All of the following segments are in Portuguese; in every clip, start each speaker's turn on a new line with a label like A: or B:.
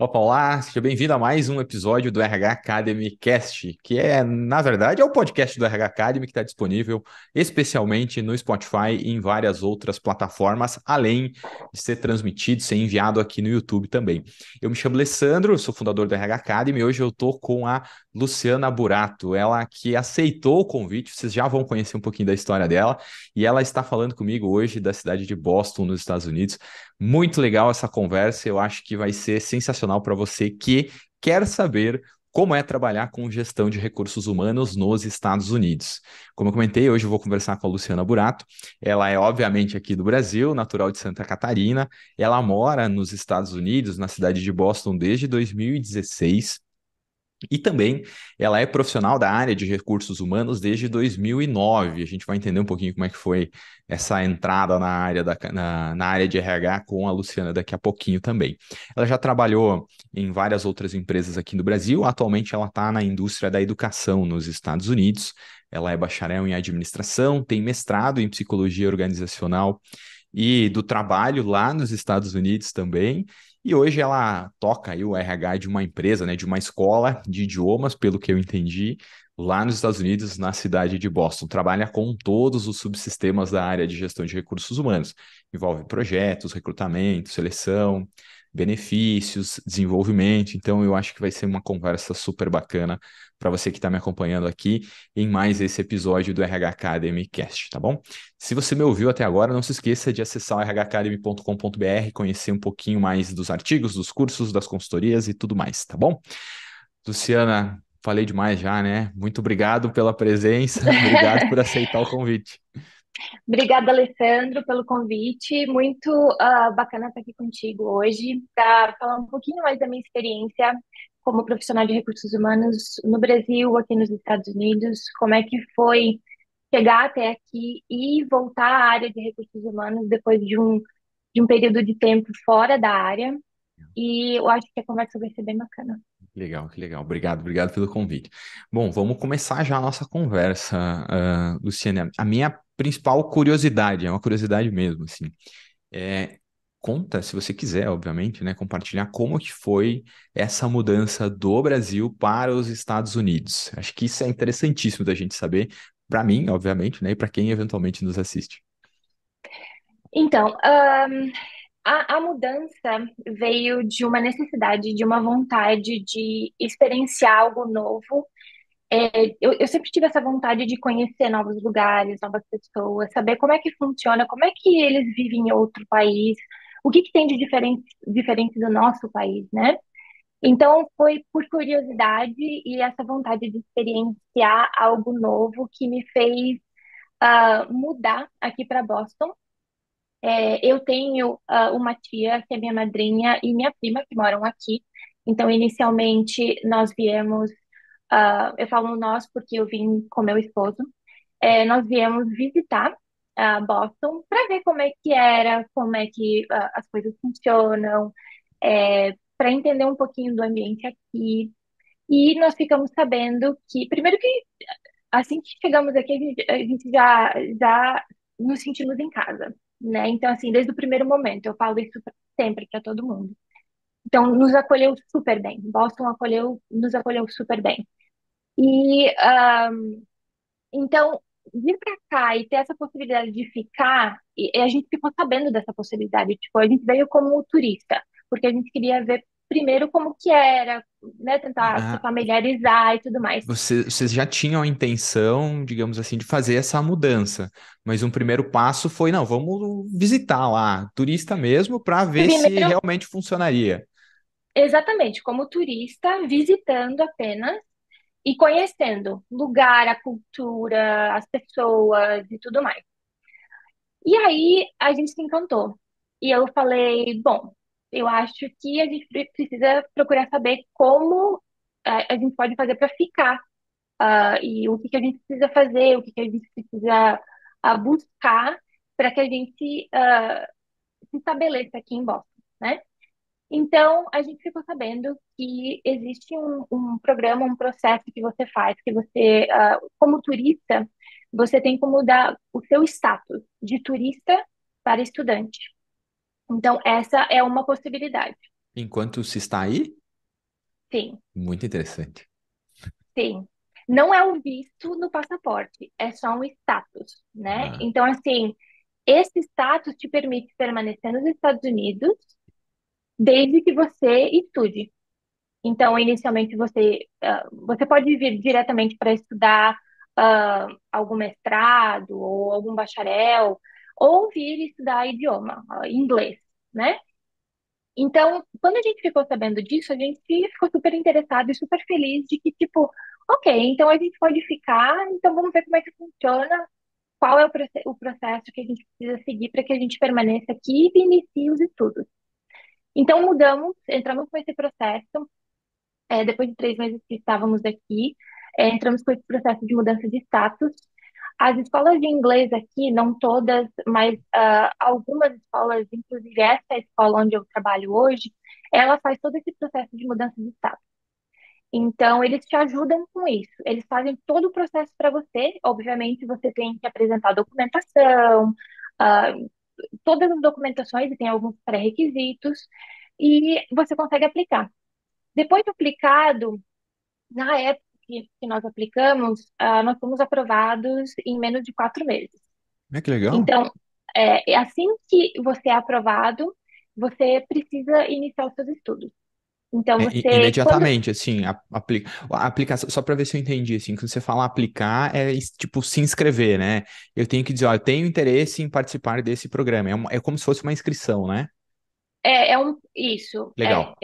A: Opa, olá, seja bem-vindo a mais um episódio do RH Academy Cast, que na verdade, é o podcast do RH Academy que está disponível especialmente no Spotify e em várias outras plataformas, além de ser transmitido, ser enviado aqui no YouTube também. Eu me chamo Alessandro, eu sou fundador do RH Academy e hoje eu estou com a Luciana Burato, ela que aceitou o convite, vocês já vão conhecer um pouquinho da história dela, e ela está falando comigo hoje da cidade de Boston, nos Estados Unidos. Muito legal essa conversa, eu acho que vai ser sensacional para você que quer saber como é trabalhar com gestão de recursos humanos nos Estados Unidos. Como eu comentei, hoje eu vou conversar com a Luciana Burato. Ela é, obviamente, aqui do Brasil, natural de Santa Catarina. Ela mora nos Estados Unidos, na cidade de Boston, desde 2016. E também ela é profissional da área de recursos humanos desde 2009. A gente vai entender um pouquinho como é que foi essa entrada na área, na área de RH com a Luciana daqui a pouquinho também. Ela já trabalhou em várias outras empresas aqui no Brasil. Atualmente ela está na indústria da educação nos Estados Unidos. Ela é bacharel em administração, tem mestrado em psicologia organizacional e do trabalho lá nos Estados Unidos também. E hoje ela toca aí o RH de uma empresa, né, de uma escola de idiomas, pelo que eu entendi, lá nos Estados Unidos, na cidade de Boston. Trabalha com todos os subsistemas da área de gestão de recursos humanos. Envolve projetos, recrutamento, seleção, benefícios, desenvolvimento. Então, eu acho que vai ser uma conversa super bacana para você que está me acompanhando aqui em mais esse episódio do RH Academy Cast, tá bom? Se você me ouviu até agora, não se esqueça de acessar o rhacademy.com.br, conhecer um pouquinho mais dos artigos, dos cursos, das consultorias e tudo mais, tá bom? Luciana, falei demais já, né? Muito obrigado pela presença, obrigado por aceitar o convite.
B: Obrigada, Alessandro, pelo convite. Muito bacana estar aqui contigo hoje para falar um pouquinho mais da minha experiência como profissional de recursos humanos no Brasil, aqui nos Estados Unidos, como é que foi chegar até aqui e voltar à área de recursos humanos depois de um período de tempo fora da área. E eu acho que a conversa vai ser bem bacana.
A: Legal, que legal. Obrigado, obrigado pelo convite. Bom, vamos começar já a nossa conversa, Luciana. A minha principal curiosidade, é uma curiosidade mesmo, assim, é, conta, se você quiser, obviamente, né, compartilhar como que foi essa mudança do Brasil para os Estados Unidos. Acho que isso é interessantíssimo da gente saber, para mim, obviamente, né, e para quem eventualmente nos assiste.
B: Então, a mudança veio de uma necessidade, de uma vontade de experienciar algo novo. Eu sempre tive essa vontade de conhecer novos lugares, novas pessoas, saber como é que funciona, como é que eles vivem em outro país, o que que tem de diferente do nosso país, né? Então, foi por curiosidade e essa vontade de experienciar algo novo que me fez mudar aqui para Boston. Eu tenho uma tia que é minha madrinha e minha prima que moram aqui. Então, inicialmente, nós viemos, eu falo nós porque eu vim com meu esposo. Nós viemos visitar Boston para ver como é que era, como é que as coisas funcionam, para entender um pouquinho do ambiente aqui. E nós ficamos sabendo que, primeiro que assim que chegamos aqui, a gente já nos sentimos em casa, né? Então, assim, desde o primeiro momento, eu falo isso sempre para todo mundo. Então, nos acolheu super bem. Boston nos acolheu super bem. E, então, vir para cá e ter essa possibilidade de ficar, e a gente ficou sabendo dessa possibilidade. Tipo, a gente veio como turista, porque a gente queria ver primeiro como que era, né? Tentar se
A: Ah,
B: familiarizar e tudo mais.
A: vocês já tinham a intenção, digamos assim, de fazer essa mudança, mas um primeiro passo foi, não, vamos visitar lá, turista mesmo, para ver se
B: Primeiro,
A: realmente funcionaria.
B: exatamente, como turista, visitando apenas e conhecendo o lugar, a cultura, as pessoas e tudo mais. E aí a gente se encantou. E eu falei, bom, eu acho que a gente precisa procurar saber como a gente pode fazer para ficar, e o que que a gente precisa fazer, o que que a gente precisa buscar para que a gente se estabeleça aqui em Boston, né? Então, a gente ficou sabendo que existe um programa, um processo que você faz, que você, como turista, você tem como mudar o seu status de turista para estudante. Então, essa é uma possibilidade.
A: Enquanto se está aí?
B: Sim,
A: Muito interessante.
B: sim. Não é um visto no passaporte, é só um status, né?
A: Ah,
B: Então, assim, esse status te permite permanecer nos Estados Unidos desde que você estude. Então, inicialmente, você pode vir diretamente para estudar algum mestrado ou algum bacharel, ou vir estudar idioma, inglês, né? Então, quando a gente ficou sabendo disso, a gente ficou super interessado e super feliz de que, tipo, ok, então a gente pode ficar, então vamos ver como é que funciona, qual é o processo que a gente precisa seguir para que a gente permaneça aqui e inicie os estudos. Então, mudamos, entramos com esse processo, depois de 3 meses que estávamos aqui, entramos com esse processo de mudança de status. As escolas de inglês aqui, não todas, mas algumas escolas, inclusive essa escola onde eu trabalho hoje, ela faz todo esse processo de mudança de status. Então, eles te ajudam com isso. Eles fazem todo o processo para você. Obviamente, você tem que apresentar documentação, ah, todas as documentações, e tem alguns pré-requisitos, e você consegue aplicar. Depois de aplicado, na época que nós aplicamos, nós fomos aprovados em menos de 4 meses.
A: que legal.
B: Então, assim que você é aprovado, você precisa iniciar os seus estudos. Então, quando
A: Imediatamente, assim, a aplicação, só para ver se eu entendi, assim, quando você fala aplicar, tipo se inscrever, né? Eu tenho que dizer, ó, eu tenho interesse em participar desse programa. É como se fosse uma inscrição, né?
B: isso,
A: Legal.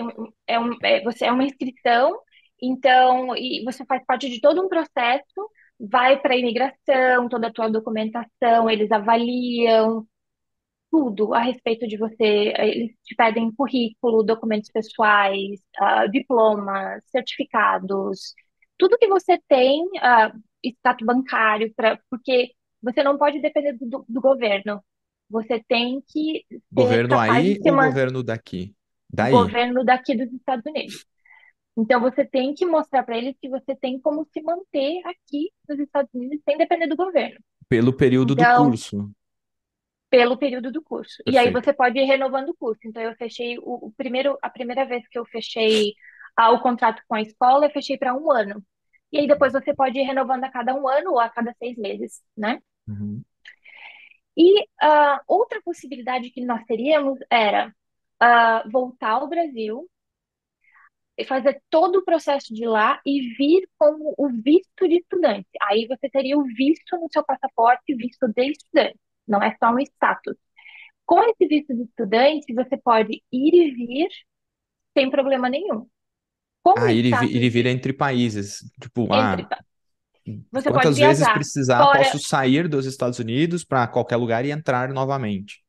B: você é uma inscrição, então, e você faz parte de todo um processo, vai para a imigração, toda a tua documentação, eles avaliam, tudo a respeito de você. Eles te pedem currículo, documentos pessoais, diplomas, certificados, tudo que você tem, extrato bancário, porque você não pode depender do governo. Você tem que ser
A: Governo
B: capaz de
A: aí
B: se
A: ou
B: manter
A: governo daqui? Daí.
B: governo daqui dos Estados Unidos. Então você tem que mostrar para eles que você tem como se manter aqui nos Estados Unidos sem depender do governo.
A: Pelo período do
B: Então,
A: curso.
B: pelo período do curso. E aí
A: Perfeito.
B: você pode ir renovando o curso. Então eu fechei a primeira vez que eu fechei o contrato com a escola, eu fechei para um ano. E aí depois você pode ir renovando a cada um ano ou a cada 6 meses, né?
A: Uhum.
B: E outra possibilidade que nós teríamos era voltar ao Brasil e fazer todo o processo de lá e vir com o visto de estudante. Aí você teria o visto no seu passaporte, visto de estudante. Não é só um status. Com esse visto de estudante, você pode ir e vir sem problema nenhum. Com o
A: Ir
B: status
A: e vir
B: de
A: entre países. Tipo,
B: entre, você pode
A: quantas vezes
B: viajar
A: precisar,
B: fora,
A: posso sair dos Estados Unidos para qualquer lugar e entrar novamente.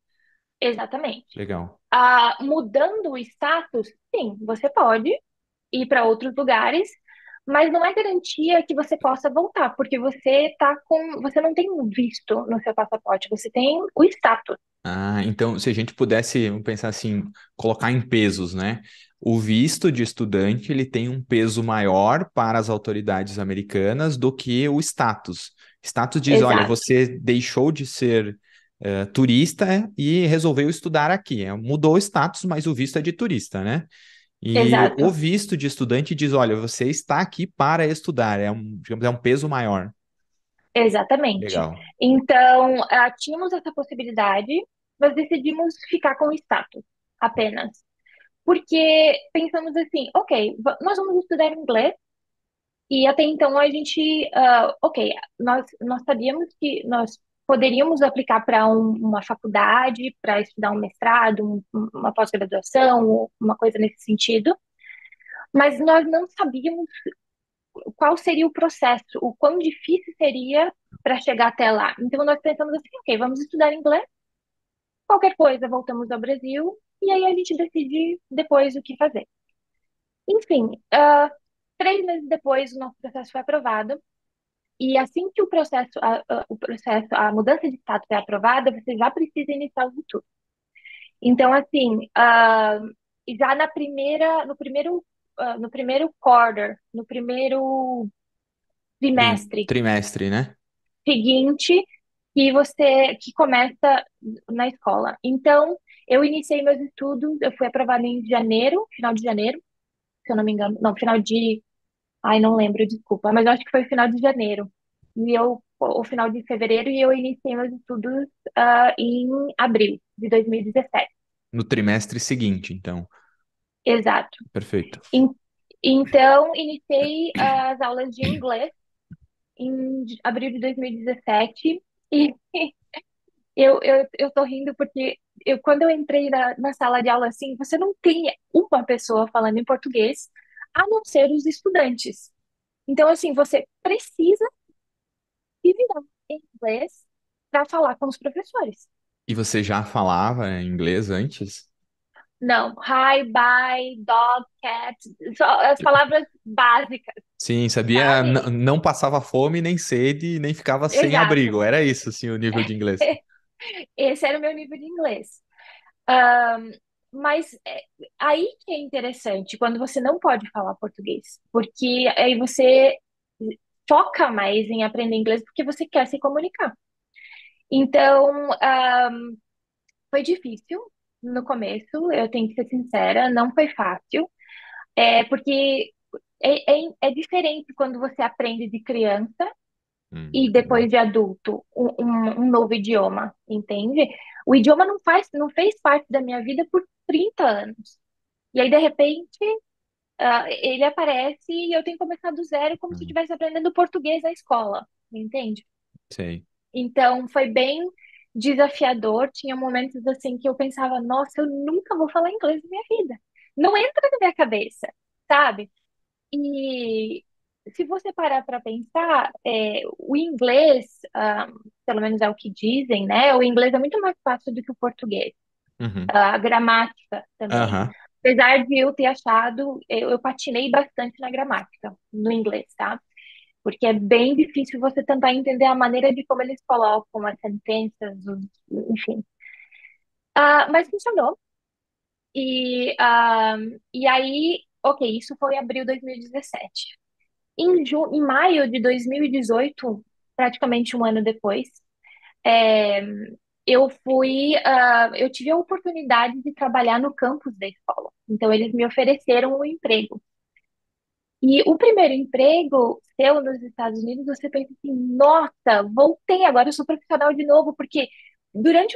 B: exatamente.
A: Legal.
B: Mudando o status, sim, você pode ir para outros lugares, mas não é garantia que você possa voltar, porque você não tem um visto no seu passaporte, você tem o status.
A: Ah, então, se a gente pudesse, vamos pensar assim, colocar em pesos, né? O visto de estudante, ele tem um peso maior para as autoridades americanas do que o status. Status diz, olha,
B: Exato,
A: você deixou de ser turista e resolveu estudar aqui. Mudou o status, mas o visto é de turista, né? E o
B: exato.
A: visto de estudante diz, olha, você está aqui para estudar. Digamos, é um peso maior.
B: Exatamente.
A: Legal.
B: Então, tínhamos essa possibilidade, mas decidimos ficar com o status apenas. Porque pensamos assim, ok, nós vamos estudar inglês, e até então a gente, ok, nós sabíamos que nós poderíamos aplicar para uma faculdade, para estudar um mestrado, uma pós-graduação, uma coisa nesse sentido, mas nós não sabíamos qual seria o processo, o quão difícil seria para chegar até lá. Então nós pensamos assim, ok, vamos estudar inglês, qualquer coisa voltamos ao Brasil e aí a gente decide depois o que fazer. Enfim, 3 meses depois o nosso processo foi aprovado e assim que a mudança de status é aprovada, você já precisa iniciar os estudos. Então, assim, já no primeiro quarter, no primeiro trimestre
A: Trimestre, né?
B: seguinte que começa na escola. Então, Eu iniciei meus estudos, eu fui aprovada em janeiro, final de janeiro, se eu não me engano. Não, final de. Ai, não lembro, desculpa, mas eu acho que foi final de janeiro. O final de fevereiro, e eu iniciei meus estudos em abril de 2017.
A: No trimestre seguinte, então.
B: Exato.
A: Perfeito.
B: Em- Então, iniciei as aulas de inglês em abril de 2017 e eu tô rindo porque quando eu entrei na sala de aula assim, você não tem uma pessoa falando em português a não ser os estudantes. Então, assim, você precisa se virar em inglês para falar com os professores.
A: E você já falava inglês antes?
B: Não, hi, bye, dog, cat, só as palavras básicas,
A: Sim, sabia,
B: sabe?
A: não passava fome, nem sede, nem ficava sem
B: Exato.
A: abrigo. Era isso, assim, o nível de inglês.
B: Esse era o meu nível de inglês. Ahn, mas aí que é interessante, quando você não pode falar português, porque aí você foca mais em aprender inglês porque você quer se comunicar. Então, foi difícil no começo, eu tenho que ser sincera, não foi fácil, porque é diferente quando você aprende de criança e depois
A: Verdade.
B: de adulto um novo idioma, entende? O idioma não fez parte da minha vida por 30 anos. E aí, de repente, ele aparece e eu tenho que começar do zero como se eu
A: Hum,
B: estivesse aprendendo português na escola, entende?
A: sei.
B: Então, foi bem desafiador. Tinha momentos assim que eu pensava, nossa, eu nunca vou falar inglês na minha vida. Não entra na minha cabeça, sabe? E se você parar para pensar, o inglês, pelo menos é o que dizem, né? O inglês é muito mais fácil do que o português.
A: Uhum.
B: A gramática também.
A: Aham.
B: Apesar de eu ter achado, eu patinei bastante na gramática, no inglês, tá? Porque é bem difícil você tentar entender a maneira de como eles colocam as sentenças, enfim. Mas funcionou. E aí, ok, isso foi abril de 2017. Em maio de 2018, praticamente um ano depois, é, eu tive a oportunidade de trabalhar no campus da escola. Então, eles me ofereceram um emprego. E o primeiro emprego seu nos Estados Unidos, você pensa assim, nossa, voltei, agora eu sou profissional de novo, porque durante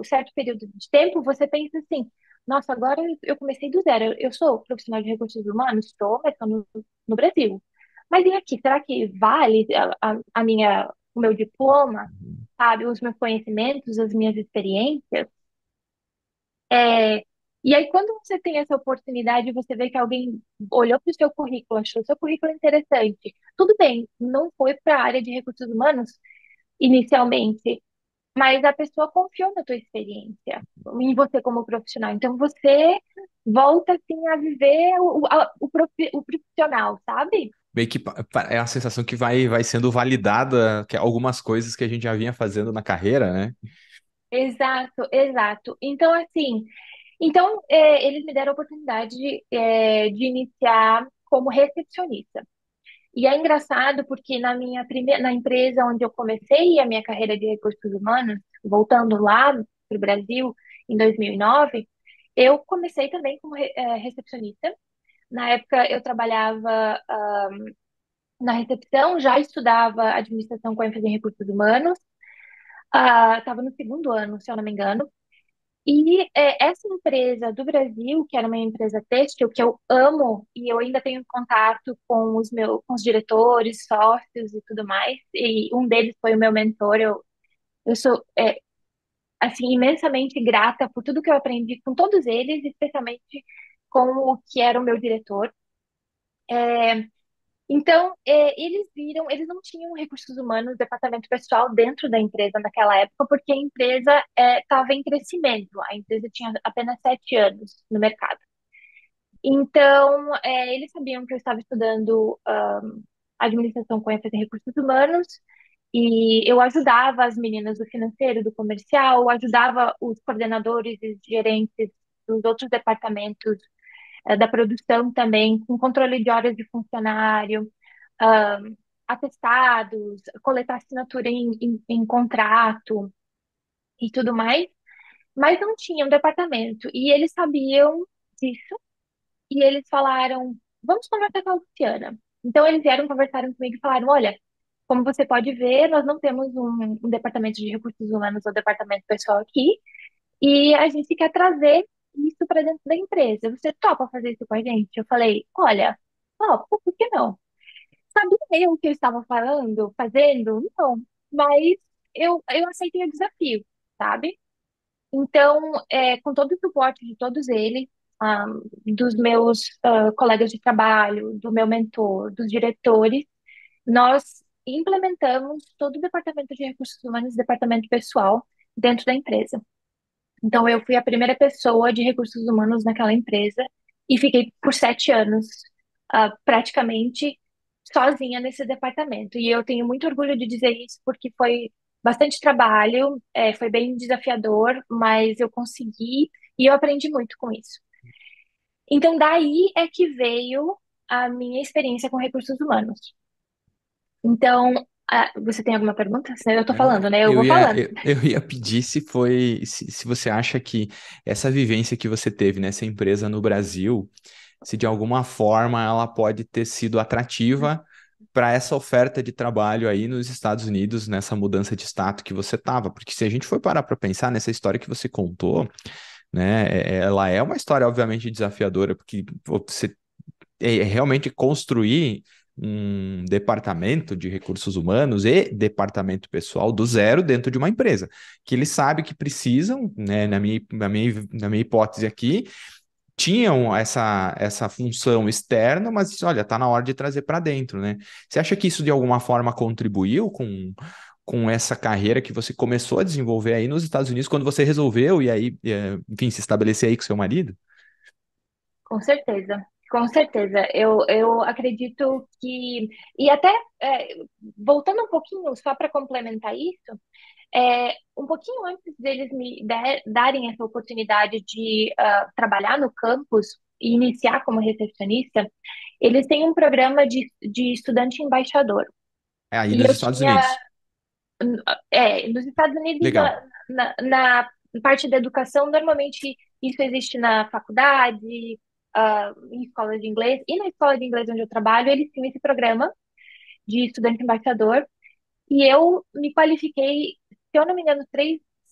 B: certo período de tempo, você pensa assim, nossa, agora eu comecei do zero, eu sou profissional de recursos humanos, estou, mas estou no Brasil. Mas e aqui, será que vale o meu diploma, sabe, os meus conhecimentos, as minhas experiências? É, e aí, quando você tem essa oportunidade, você vê que alguém olhou para o seu currículo, achou o seu currículo interessante. Tudo bem, não foi para a área de recursos humanos inicialmente, mas a pessoa confiou na tua experiência, em você como profissional. Então, você volta, assim, a viver o profissional, sabe?
A: Meio que é a sensação que vai sendo validada que algumas coisas que a gente já vinha fazendo na carreira, né?
B: Exato, exato. Então, assim, eles me deram a oportunidade de iniciar como recepcionista. E é engraçado porque na empresa onde eu comecei a minha carreira de recursos humanos, voltando lá para o Brasil em 2009, eu comecei também como recepcionista. Na época eu trabalhava na recepção, já estudava administração com ênfase em recursos humanos, estava no segundo ano, se eu não me engano. E essa empresa do Brasil, que era uma empresa têxtil, que eu amo, e eu ainda tenho contato com os diretores, sócios e tudo mais, e um deles foi o meu mentor, eu sou, assim, imensamente grata por tudo que eu aprendi com todos eles, especialmente com o que era o meu diretor. Então, eles não tinham recursos humanos, departamento pessoal dentro da empresa naquela época, porque a empresa estava em crescimento. A empresa tinha apenas 7 anos no mercado. Então, eles sabiam que eu estava estudando administração com ênfase em recursos humanos e eu ajudava as meninas do financeiro, do comercial, ajudava os coordenadores e gerentes dos outros departamentos da produção também, com controle de horas de funcionário, ah, atestados, coletar assinatura em contrato e tudo mais. mas não tinha um departamento. E eles sabiam disso, e eles falaram: vamos conversar com a Luciana. Então, eles vieram, conversaram comigo e falaram: olha, como você pode ver, nós não temos um departamento de recursos humanos ou departamento pessoal aqui, e a gente quer trazer isso para dentro da empresa. Você topa fazer isso com a gente? Eu falei: olha, topo, por que não? Sabia eu o que eu estava falando, fazendo? Não, mas eu aceitei o desafio, sabe? Então, com todo o suporte de todos eles, ah, dos meus colegas de trabalho, do meu mentor, dos diretores, nós implementamos todo o departamento de recursos humanos e departamento pessoal dentro da empresa. Então, eu fui a primeira pessoa de recursos humanos naquela empresa e fiquei por 7 anos, praticamente sozinha nesse departamento. E eu tenho muito orgulho de dizer isso porque foi bastante trabalho, foi bem desafiador, mas eu consegui e eu aprendi muito com isso. Então, daí é que veio a minha experiência com recursos humanos. Então, você tem alguma pergunta? Senão eu tô
A: Não,
B: falando, né? Eu
A: eu
B: vou
A: ia,
B: falando.
A: eu ia pedir se você acha que essa vivência que você teve nessa empresa no Brasil, se de alguma forma ela pode ter sido atrativa para essa oferta de trabalho aí nos Estados Unidos, nessa mudança de status que você estava. Porque se a gente for parar para pensar nessa história que você contou, né, ela é uma história obviamente desafiadora, porque você realmente construir um departamento de recursos humanos e departamento pessoal do zero dentro de uma empresa, que eles sabem que precisam, né, na minha hipótese aqui, tinham essa função externa, mas olha, está na hora de trazer para dentro, né? Você acha que isso de alguma forma contribuiu com essa carreira que você começou a desenvolver aí nos Estados Unidos, quando você resolveu e aí, enfim, se estabelecer aí com seu marido?
B: Com certeza, com certeza. Eu acredito que. E até, é, voltando um pouquinho, só para complementar isso, um pouquinho antes deles me darem essa oportunidade de trabalhar no campus e iniciar como recepcionista, eles têm um programa de estudante embaixador.
A: É aí
B: E
A: nos
B: eu
A: Estados
B: tinha,
A: Unidos.
B: nos Estados Unidos,
A: Legal.
B: na parte da educação, normalmente isso existe na faculdade, em escola de inglês, e na escola de inglês onde eu trabalho, eles têm esse programa de estudante embaixador, e eu me qualifiquei, se eu não me engano,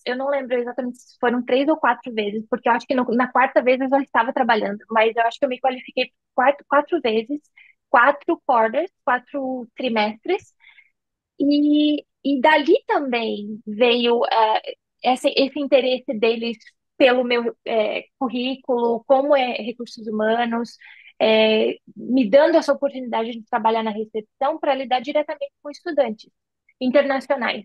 B: eu não lembro exatamente se foram 3 ou 4 vezes, porque eu acho que na quarta vez eu já estava trabalhando, mas eu acho que eu me qualifiquei 4 vezes, 4 quarters, 4 trimestres, e dali também veio esse interesse deles pelo meu currículo, como é recursos humanos, me dando essa oportunidade de trabalhar na recepção para lidar diretamente com estudantes internacionais.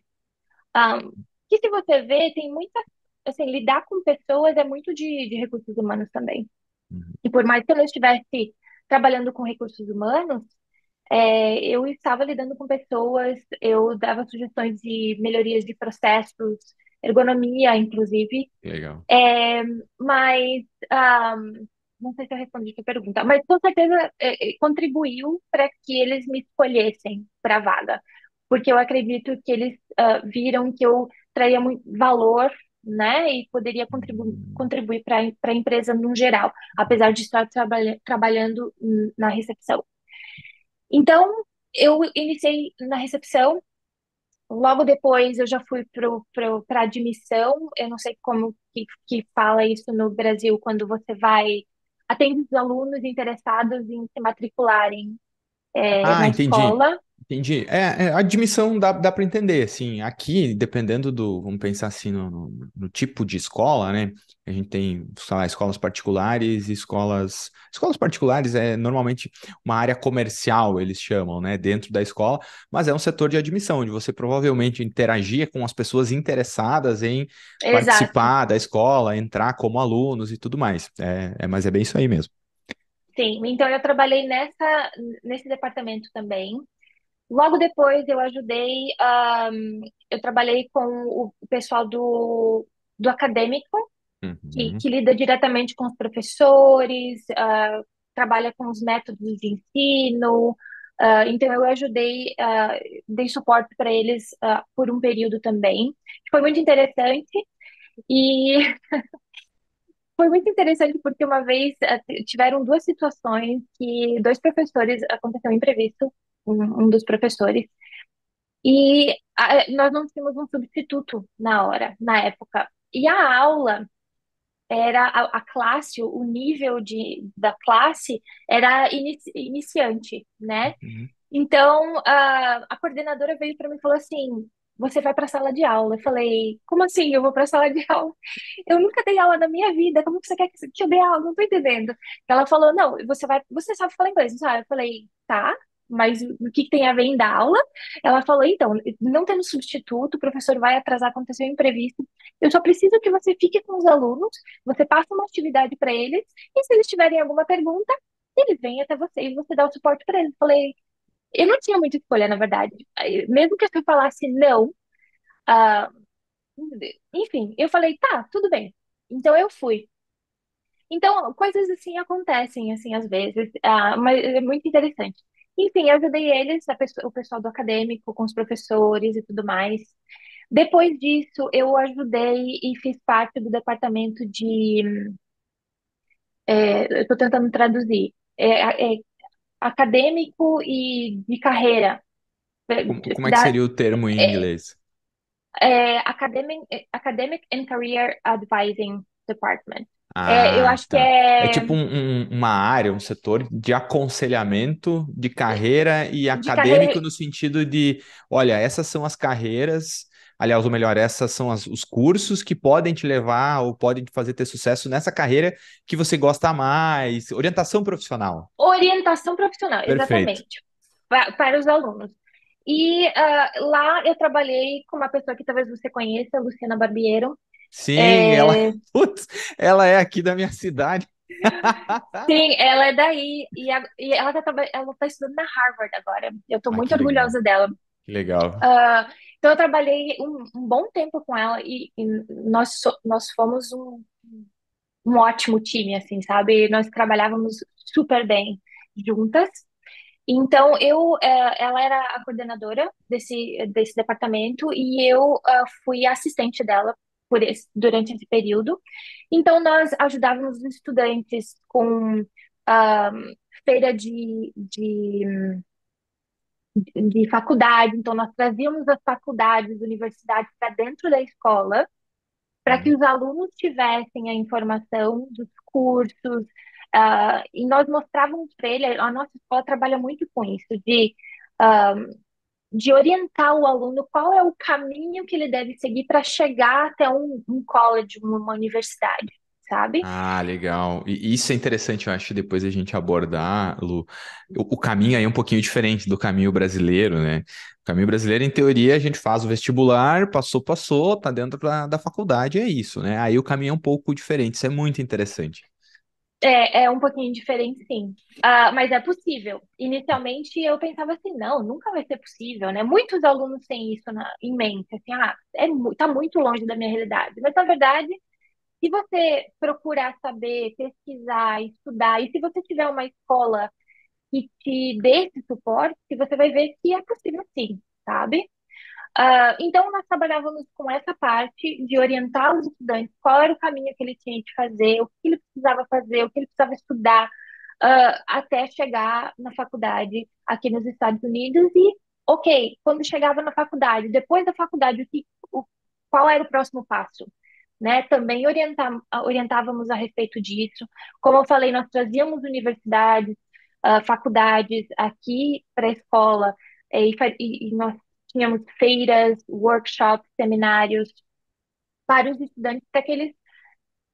B: Um, que se você vê, tem muita, assim, lidar com pessoas é muito de recursos humanos também.
A: Uhum.
B: E por mais que eu não estivesse trabalhando com recursos humanos, eu estava lidando com pessoas, eu dava sugestões de melhorias de processos, ergonomia, inclusive,
A: Legal.
B: é, mas não sei se eu respondi a sua pergunta, mas com certeza contribuiu para que eles me escolhessem para a vaga, porque eu acredito que eles viram que eu traria muito valor, né, e poderia
A: Hum.
B: contribuir para a empresa no geral, apesar de estar trabalhando na recepção. Então, eu iniciei na recepção. Logo depois, eu já fui para admissão. Eu não sei como que fala isso no Brasil, quando você vai, atende os alunos interessados em se matricularem
A: Ah,
B: na
A: entendi.
B: escola.
A: Entendi. A admissão dá para entender, assim, aqui, dependendo vamos pensar assim, no tipo de escola, né? A gente tem, sei lá, escolas particulares e escolas particulares é normalmente uma área comercial, eles chamam, né? Dentro da escola, mas é um setor de admissão, onde você provavelmente interagia com as pessoas interessadas em
B: Exato.
A: participar da escola, entrar como alunos e tudo mais. Mas é bem isso aí mesmo.
B: Sim, então eu trabalhei nesse departamento também. Logo depois eu ajudei, eu trabalhei com o pessoal do acadêmico,
A: Uhum.
B: que lida diretamente com os professores, trabalha com os métodos de ensino. Então, eu ajudei, dei suporte para eles por um período também. Foi muito interessante. E foi muito interessante porque uma vez tiveram duas situações que dois professores, aconteceu um imprevisto, um dos professores, e nós não tínhamos um substituto na hora, na época. E a aula era a classe, o nível da classe era iniciante, né?
A: Uhum.
B: Então, a coordenadora veio para mim e falou assim: Você vai para a sala de aula. Eu falei: Como assim eu vou para a sala de aula? Eu nunca dei aula na minha vida. Como que você quer que eu dê aula? Não tô entendendo. Ela falou: Não, você vai. Você sabe falar inglês, não sabe? Eu falei: Tá. Mas o que que tem a ver em dar aula? Ela falou: Então, não temos substituto, o professor vai atrasar, aconteceu um imprevisto. Eu só preciso que você fique com os alunos, você passa uma atividade para eles, e se eles tiverem alguma pergunta, eles vêm até você e você dá o suporte para eles. Eu falei: eu não tinha muita escolha, na verdade. Mesmo que eu falasse não, ah, enfim, eu falei, tá, tudo bem. Então eu fui. Então, coisas assim acontecem, assim, às vezes, mas é muito interessante. Enfim, eu ajudei eles, o pessoal do acadêmico, com os professores e tudo mais. Depois disso, eu ajudei e fiz parte do departamento eu estou tentando traduzir, acadêmico e de carreira,
A: Como é que seria o termo em
B: é,
A: inglês?
B: Academic and Career Advising Department. Eu
A: Ah,
B: acho que
A: tá. É
B: é
A: tipo uma área, um setor de aconselhamento de carreira e
B: de carreira
A: acadêmico no sentido de, olha, essas são as carreiras, aliás, ou melhor, essas são os cursos que podem te levar ou podem te fazer ter sucesso nessa carreira que você gosta mais, orientação profissional.
B: orientação profissional,
A: Perfeito.
B: exatamente, para os alunos. E lá eu trabalhei com uma pessoa que talvez você conheça, Luciana Barbiero.
A: Sim, ela,
B: É,
A: putz, ela é aqui da minha cidade.
B: sim, ela é daí e ela tá estudando na Harvard agora. Eu estou
A: Ah,
B: muito
A: que legal,
B: orgulhosa dela.
A: que legal.
B: Então eu trabalhei um bom tempo com ela e nós fomos um ótimo time, assim, sabe? Nós trabalhávamos super bem juntas. Então, ela era a coordenadora desse departamento e eu fui a assistente dela durante esse período. Então, nós ajudávamos os estudantes com ah, feira de faculdade. Então, nós trazíamos as faculdades, universidades para dentro da escola para que
A: Hum.
B: os alunos tivessem a informação dos cursos, e nós mostrávamos para ele, a nossa escola trabalha muito com isso, ah, de orientar o aluno qual é o caminho que ele deve seguir para chegar até um college, uma universidade, sabe?
A: Ah, legal. E isso é interessante, eu acho, depois a gente abordar, Lu. O caminho aí é um pouquinho diferente do caminho brasileiro, né? O caminho brasileiro, em teoria, a gente faz o vestibular, passou, tá dentro da faculdade, é isso, né? Aí o caminho é um pouco diferente, isso é muito interessante.
B: É um pouquinho diferente, sim. Mas é possível. Inicialmente eu pensava assim, não, nunca vai ser possível, né? Muitos alunos têm isso em mente, assim, tá muito longe da minha realidade. Mas na verdade, se você procurar saber, pesquisar, estudar, e se você tiver uma escola que te dê esse suporte, você vai ver que é possível sim, sabe? Então, nós trabalhávamos com essa parte de orientar os estudantes qual era o caminho que ele tinha de fazer, o que ele precisava fazer, o que ele precisava estudar, até chegar na faculdade aqui nos Estados Unidos. E, ok, quando chegava na faculdade, depois da faculdade, qual era o próximo passo? Né? Também orientávamos a respeito disso. Como eu falei, nós trazíamos universidades, faculdades aqui para a escola, e nós tínhamos feiras, workshops, seminários para os estudantes para que eles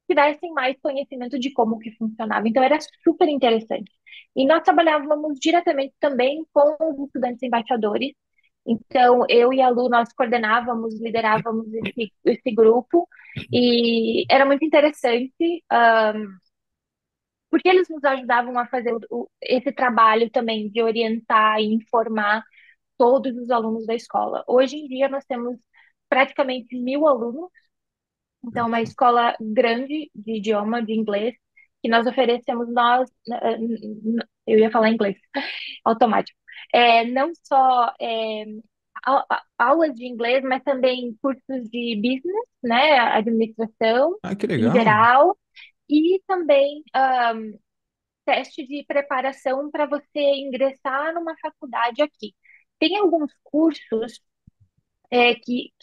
B: tivessem mais conhecimento de como que funcionava. Então era super interessante. E nós trabalhávamos diretamente também com os estudantes embaixadores. Então eu e a Lu nós coordenávamos, liderávamos esse grupo e era muito interessante. Porque eles nos ajudavam a fazer esse trabalho também de orientar e informar todos os alunos da escola. Hoje em dia nós temos praticamente 1.000 alunos, então é uma escola grande de idioma, de inglês, que nós oferecemos eu ia falar inglês, automático. Não só aulas de inglês, mas também cursos de business, né? Administração
A: Ah, que
B: em
A: legal.
B: geral, e também teste de preparação para você ingressar numa faculdade aqui. Tem alguns cursos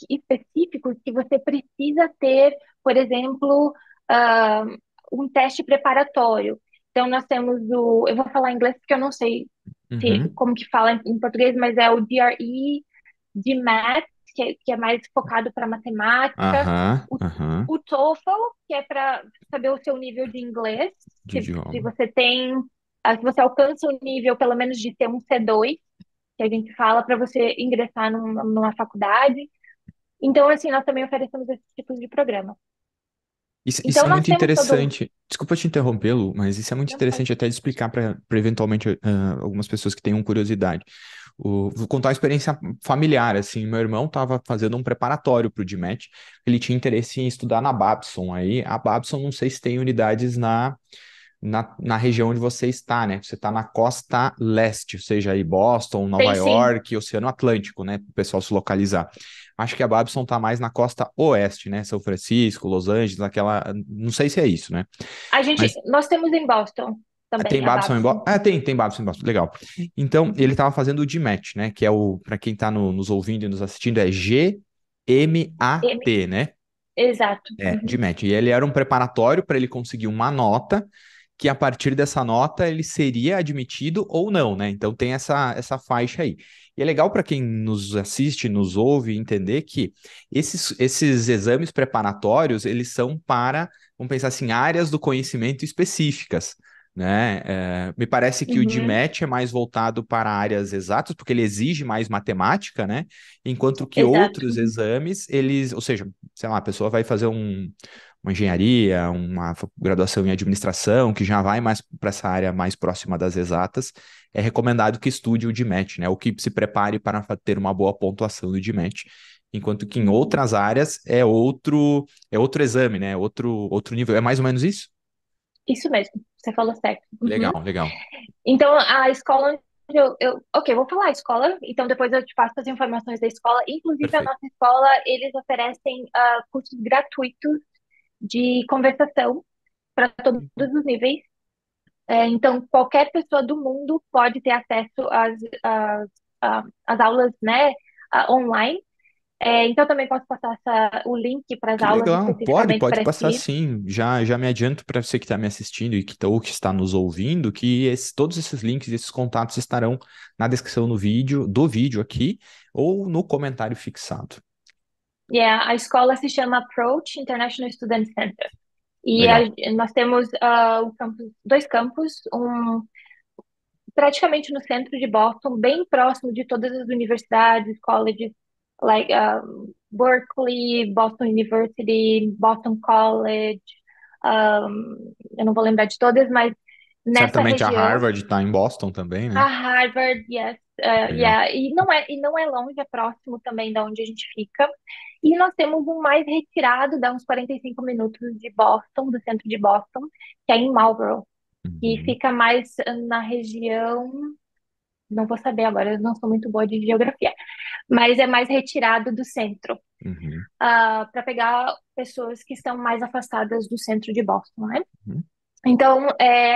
B: específicos que você precisa ter, por exemplo, ah, um teste preparatório. Então, nós temos eu vou falar em inglês porque eu não sei
A: Uhum.
B: como que fala em português, mas é o GRE de Math, que é mais focado para matemática,
A: Aham,
B: o,
A: aham.
B: o TOEFL, que é para saber o seu nível de inglês,
A: De
B: se
A: idioma.
B: você tem, se você alcança o nível, pelo menos, de ter um C2, que a gente fala para você ingressar numa faculdade. Então, assim, nós também oferecemos esses tipos de programa.
A: Isso
B: Então,
A: é
B: nós
A: muito
B: temos todo.
A: interessante. Desculpa te interrompê-lo, mas isso é muito
B: Não pode.
A: interessante até de explicar para eventualmente algumas pessoas que tenham curiosidade. Vou contar uma experiência familiar, assim, meu irmão estava fazendo um preparatório para o GMAT, ele tinha interesse em estudar na Babson, aí a Babson não sei se tem unidades na região onde você está, né? Você está na costa leste, ou seja, aí Boston, Nova
B: Tem sim.
A: York, Oceano Atlântico, né? Para o pessoal se localizar. Acho que a Babson está mais na costa oeste, né? São Francisco, Los Angeles, aquela. Não sei se é isso, né? Mas
B: Nós temos em Boston
A: tem
B: também, a
A: Babson em
B: Babson.
A: Boston. Tem Babson em Boston. Legal. Então, ele estava fazendo o GMAT, né? Que é para quem está nos ouvindo e nos assistindo, é
B: M,
A: GMAT, né?
B: exato.
A: É,
B: Uhum.
A: GMAT. E ele era um preparatório para ele conseguir uma nota, que a partir dessa nota ele seria admitido ou não, né? Então tem essa faixa aí. E é legal para quem nos assiste, nos ouve, entender que esses exames preparatórios, eles são para, vamos pensar assim, áreas do conhecimento específicas. Né? Me parece que o
B: Uhum.
A: GMAT é mais voltado para áreas exatas, porque ele exige mais matemática, né? Enquanto que
B: Exato.
A: outros exames, eles, ou seja, sei lá, a pessoa vai fazer uma engenharia, uma graduação em administração, que já vai mais para essa área mais próxima das exatas, é recomendado que estude o GMAT, né? Ou que se prepare para ter uma boa pontuação do GMAT. Enquanto que em
B: Uhum.
A: outras áreas é outro exame, né? Outro nível. É mais ou menos isso?
B: Isso mesmo, você falou certo. Uhum.
A: Legal, legal.
B: Então, a escola onde ok, vou falar a escola, então depois eu te passo as informações da escola. Inclusive, a
A: Perfeito.
B: nossa escola, eles oferecem cursos gratuitos de conversação para todos os níveis. Então, qualquer pessoa do mundo pode ter acesso às aulas, né, online. Então, também posso passar o link para as
A: Que
B: aulas
A: legal. Pode,
B: especificamente
A: pode
B: para
A: passar
B: ti.
A: sim. Já me adianto para você que está me assistindo ou que está nos ouvindo, que todos esses links, esses contatos estarão na descrição do vídeo aqui ou no comentário fixado.
B: A escola se chama Approach International Student Center. E
A: Legal.
B: nós temos dois campos, um praticamente no centro de Boston, bem próximo de todas as universidades, colleges, like Berkeley, Boston University, Boston College, eu não vou lembrar de todas, mas nessa
A: Certamente a
B: região,
A: Harvard está em Boston também,
B: a
A: né?
B: Harvard, yes,
A: Legal.
B: yeah, e não é longe, é próximo também da onde a gente fica. E nós temos um mais retirado, dá uns 45 minutos de Boston, do centro de Boston, que é em Marlborough, que
A: Uhum,
B: fica mais na região, não vou saber agora, eu não sou muito boa de geografia, mas é mais retirado do centro,
A: uhum,
B: para pegar pessoas que estão mais afastadas do centro de Boston, né?
A: uhum.
B: Então,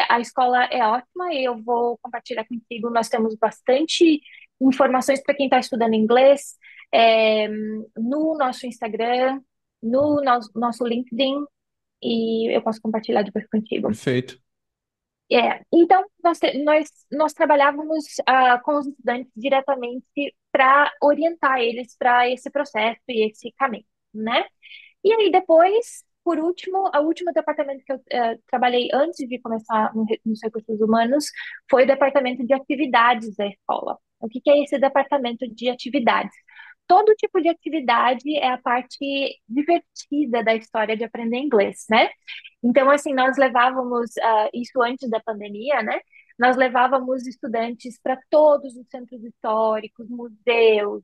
B: a escola é ótima e eu vou compartilhar contigo. Nós temos bastante informações para quem está estudando inglês, no nosso Instagram, no nosso LinkedIn, e eu posso compartilhar depois contigo.
A: Perfeito.
B: Então, nós trabalhávamos com os estudantes diretamente para orientar eles para esse processo e esse caminho, né? E aí, depois, por último, o último departamento que eu trabalhei antes de começar nos recursos humanos foi o departamento de atividades da escola. O que é esse departamento de atividades? Todo tipo de atividade é a parte divertida da história de aprender inglês, né? Então, assim, nós levávamos, isso antes da pandemia, né? Nós levávamos estudantes para todos os centros históricos, museus,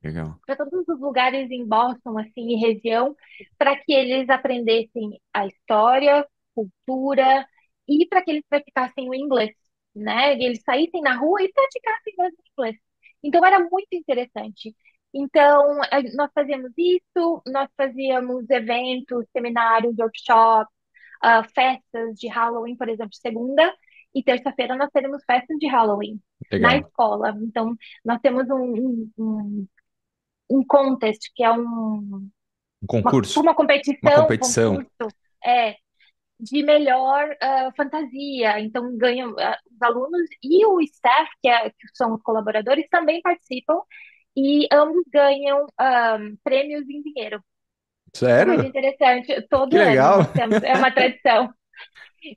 A: Legal.
B: para todos os lugares em Boston, assim, e região, para que eles aprendessem a história, cultura e para que eles praticassem o inglês, né? E eles saíssem na rua e praticassem mesmo inglês. Então era muito interessante. Então, nós fazíamos isso, nós fazíamos eventos, seminários, workshops, festas de Halloween, por exemplo, segunda e terça-feira nós teremos festas de Halloween na
A: Legal.
B: escola. Então, nós temos um contest, que é
A: Um
B: tipo
A: concurso,
B: uma
A: uma
B: competição,
A: competição.
B: concurso, é, de melhor fantasia. Então, ganham os alunos e o staff, que são os colaboradores, também participam e ambos ganham prêmios em dinheiro. É muito
A: Sério?
B: interessante.
A: Que
B: Todo ano
A: legal.
B: nós temos, é uma tradição.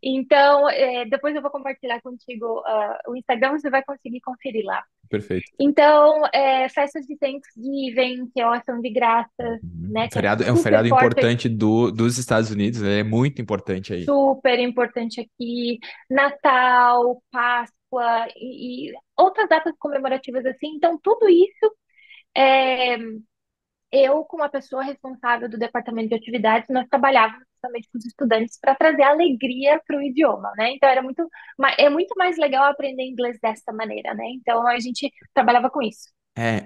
B: Então, depois eu vou compartilhar contigo o Instagram, você vai conseguir conferir lá.
A: Perfeito.
B: Então, festas de Thanksgiving, que elas são de graça,
A: Uhum.
B: né? Que é
A: É um
B: super
A: feriado
B: forte,
A: importante dos Estados Unidos, né? É muito importante aí.
B: super importante aqui. Natal, Páscoa e outras datas comemorativas assim. Então, tudo isso, é, eu, como a pessoa responsável do departamento de atividades, nós trabalhávamos justamente com os estudantes para trazer alegria para o idioma, né? Então, é muito mais legal aprender inglês dessa maneira, né? Então, a gente trabalhava com isso.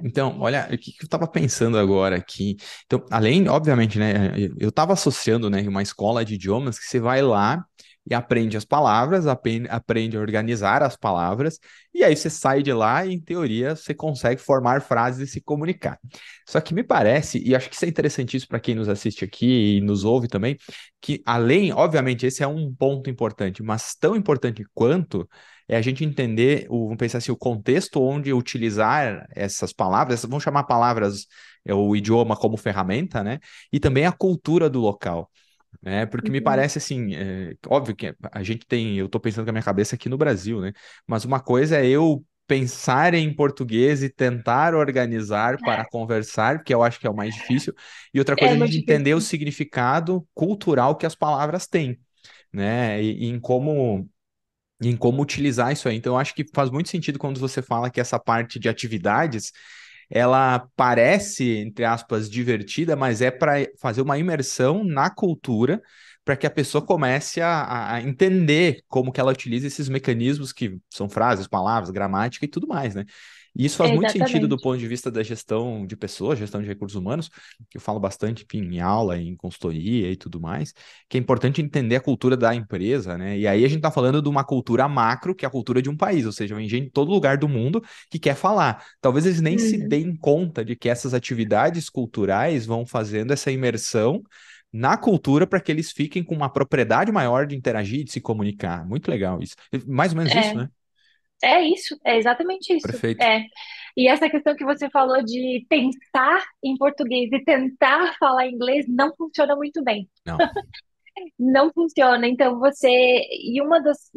A: Então, olha, o que que eu estava pensando agora aqui. Então, além, obviamente, né, eu estava associando, né, uma escola de idiomas que você vai lá e aprende as palavras, aprende a organizar as palavras, e aí você sai de lá e, em teoria, você consegue formar frases e se comunicar. Só que me parece, e acho que isso é interessantíssimo para quem nos assiste aqui e nos ouve também, que além, obviamente, esse é um ponto importante, mas tão importante quanto é a gente entender, vamos pensar assim, o contexto onde utilizar essas palavras, vamos chamar palavras, o idioma como ferramenta, né? E também a cultura do local, né? Porque me
B: Uhum.
A: parece assim, óbvio que a gente tem, eu estou pensando com a minha cabeça aqui no Brasil, né? Mas uma coisa é eu pensar em português e tentar organizar para conversar, que eu acho que é o mais difícil, e outra coisa
B: É
A: é a
B: muito
A: gente entender o
B: difícil.
A: significado cultural que as palavras têm, né? E em como utilizar isso aí. Então, eu acho que faz muito sentido quando você fala que essa parte de atividades, ela parece, entre aspas, divertida, mas é para fazer uma imersão na cultura, para que a pessoa comece a entender como que ela utiliza esses mecanismos que são frases, palavras, gramática e tudo mais, né? E isso faz muito sentido do
B: Exatamente.
A: ponto de vista da gestão de pessoas, gestão de recursos humanos, que eu falo bastante, enfim, em aula, em consultoria e tudo mais, que é importante entender a cultura da empresa, né? E aí a gente está falando de uma cultura macro, que é a cultura de um país, ou seja, vem gente de todo lugar do mundo que quer falar. Talvez eles nem se
B: Uhum.
A: deem conta de que essas atividades culturais vão fazendo essa imersão na cultura para que eles fiquem com uma propriedade maior de interagir e de se comunicar. Muito legal isso. Mais ou menos isso,
B: É,
A: né?
B: é isso, é exatamente isso.
A: Perfeito.
B: É. E essa questão que você falou de pensar em português e tentar falar inglês não funciona muito bem.
A: Não.
B: Não funciona. Então você e uma das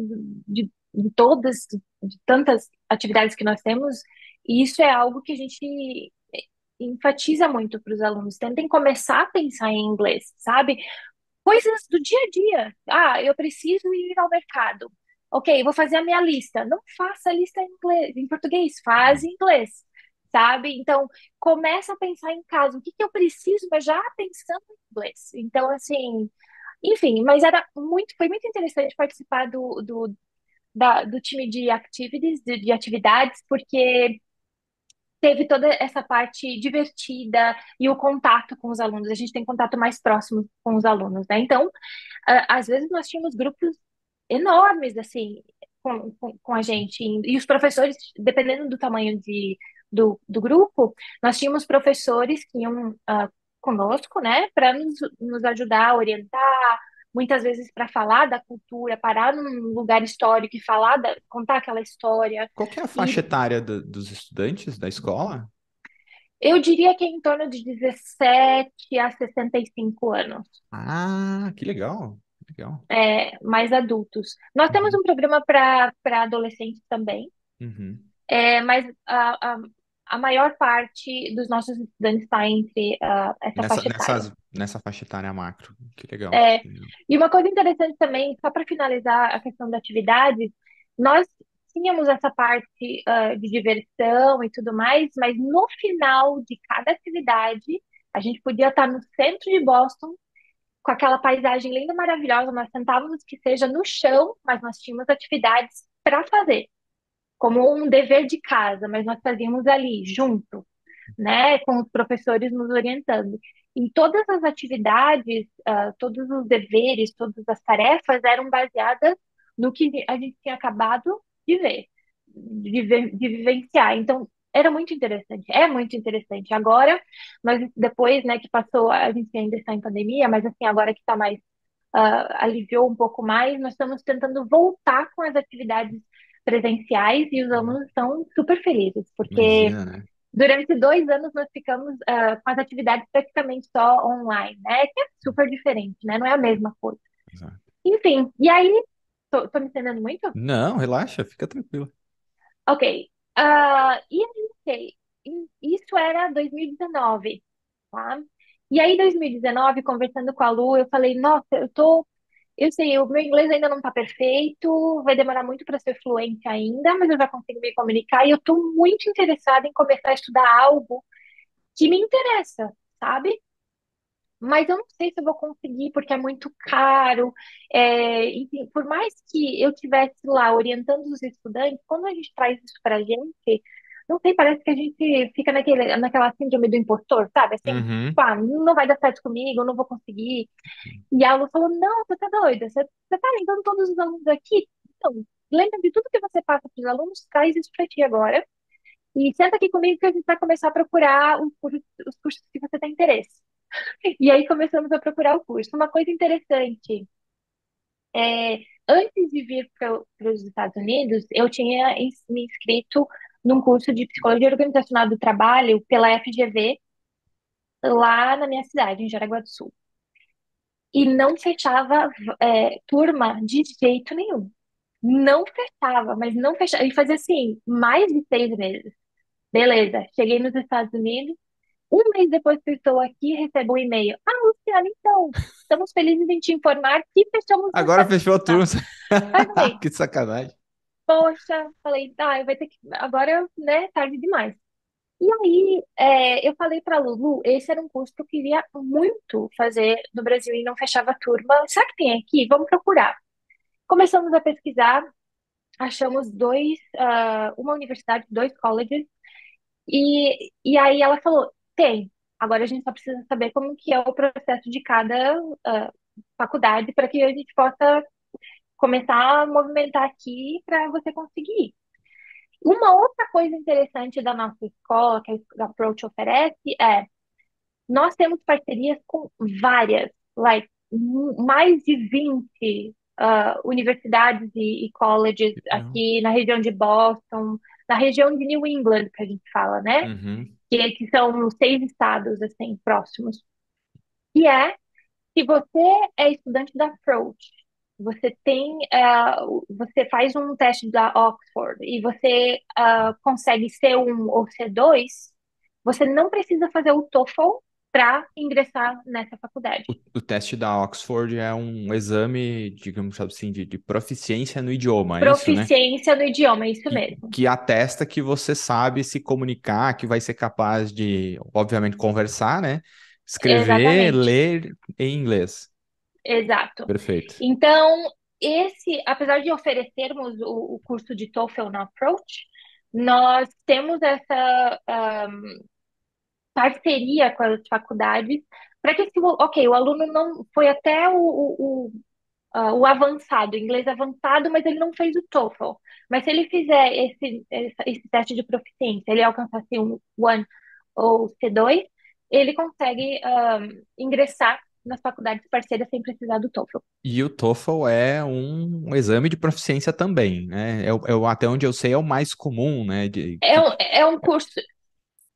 B: de todas de tantas atividades que nós temos, isso é algo que a gente enfatiza muito para os alunos. Tentem começar a pensar em inglês, sabe? Coisas do dia a dia. Ah, eu preciso ir ao mercado. Ok, vou fazer a minha lista. Não faça a lista em inglês, em português, faz em inglês, sabe? Então, começa a pensar em casa. O que que eu preciso, mas já pensando em inglês. Então, assim, enfim, mas foi muito interessante participar do time de activities, de atividades, porque teve toda essa parte divertida e o contato com os alunos. A gente tem contato mais próximo com os alunos, né? Então, às vezes nós tínhamos grupos enormes, assim, com a gente. E os professores, dependendo do tamanho do grupo, nós tínhamos professores que iam conosco, né, para nos ajudar a orientar, muitas vezes para falar da cultura, parar num lugar histórico e contar aquela história.
A: Qual que é a faixa
B: E
A: etária dos estudantes da escola?
B: eu diria que é em torno de 17 a 65 anos,
A: Ah, que legal. Que legal.
B: mais adultos. Nós temos
A: Uhum.
B: um programa para adolescentes também,
A: Uhum.
B: mas a maior parte dos nossos estudantes está entre essa faixa etária.
A: Nessa faixa etária macro. Que legal.
B: É, e uma coisa interessante também, só para finalizar a questão da atividade, nós tínhamos essa parte de diversão e tudo mais, mas no final de cada atividade, a gente podia estar no centro de Boston, com aquela paisagem linda, maravilhosa, nós sentávamos que seja no chão, mas nós tínhamos atividades para fazer. como um dever de casa, mas nós fazíamos ali, junto, né, com os professores nos orientando. E todas as atividades, todos os deveres, todas as tarefas eram baseadas no que a gente tinha acabado de ver, de vivenciar. Então, era muito interessante, é muito interessante. Agora, mas depois, né, que passou, a gente ainda está em pandemia, mas assim, agora que está mais, aliviou um pouco mais, nós estamos tentando voltar com as atividades presenciais e os alunos estão super felizes, porque
A: Imagina, né?
B: durante 2 anos nós ficamos com as atividades praticamente só online, né? Que é super diferente, né? Não é a mesma coisa.
A: Exato.
B: Enfim, e aí, tô me entendendo muito?
A: Não, relaxa, fica tranquilo.
B: Ok. E aí, ok. Isso era 2019, tá? E aí, 2019, conversando com a Lu, eu falei, nossa, eu sei, o meu inglês ainda não tá perfeito, vai demorar muito para ser fluente ainda, mas eu já consigo me comunicar e eu tô muito interessada em começar a estudar algo que me interessa, sabe? Mas eu não sei se eu vou conseguir porque é muito caro. Enfim, por mais que eu estivesse lá orientando os estudantes, quando a gente traz isso para a gente, não sei, parece que a gente fica naquela síndrome do impostor, sabe? Assim,
A: Uhum.
B: pá, não vai dar certo comigo, eu não vou conseguir. E a Lu falou: Não, você tá doida, você tá levando todos os alunos aqui? Então, lembra de tudo que você passa para os alunos, traz isso para ti agora. E senta aqui comigo que a gente vai começar a procurar os cursos que você tem interesse. E aí começamos a procurar o curso. Uma coisa interessante, antes de vir para os Estados Unidos, eu tinha me inscrito num curso de Psicologia Organizacional do Trabalho pela FGV, lá na minha cidade, em Jaraguá do Sul. E não fechava, turma de jeito nenhum. Não fechava, mas não fechava. E fazia assim, mais de 6 meses. Beleza, cheguei nos Estados Unidos. Um mês depois que eu estou aqui, recebo um e-mail. Luciana, então, estamos felizes em te informar que fechamos
A: Agora
B: essa
A: fechou a turma.
B: turma. Aí eu falei,
A: Que sacanagem.
B: poxa, falei, eu vai ter que. Agora, né, tarde demais. E aí, eu falei para Lulu, esse era um curso que eu queria muito fazer no Brasil e não fechava a turma. Será que tem aqui? Vamos procurar. Começamos a pesquisar, achamos uma universidade, dois colleges, e aí ela falou, tem. Agora a gente só precisa saber como que é o processo de cada faculdade para que a gente possa começar a movimentar aqui para você conseguir. Uma outra coisa interessante da nossa escola, que a Approach oferece, nós temos parcerias com várias, mais de 20 universidades e colleges
A: Legal.
B: aqui na região de Boston, na região de New England, que a gente fala, né?
A: Uhum.
B: Que são os 6 estados, assim, próximos. E se você é estudante da Approach, você faz um teste da Oxford e você consegue C1 ou C2, você não precisa fazer o TOEFL para ingressar nessa faculdade.
A: O teste da Oxford é um exame, digamos assim, de proficiência no idioma, é isso, né?
B: Proficiência no idioma, é isso
A: Que,
B: mesmo.
A: que atesta que você sabe se comunicar, que vai ser capaz de, obviamente, conversar, né? Escrever,
B: Exatamente.
A: ler em inglês.
B: Exato.
A: Perfeito.
B: Então, apesar de oferecermos o curso de TOEFL na Approach, nós temos essa parceria com as faculdades para que, ok, o aluno não foi até o avançado, inglês avançado, mas ele não fez o TOEFL. Mas se ele fizer esse teste de proficiência, ele alcançasse um 1 ou C2, ele consegue ingressar nas faculdades parceiras sem precisar do TOEFL.
A: E o TOEFL é um exame de proficiência também, né? Até onde eu sei, é o mais comum, né?
B: É um curso,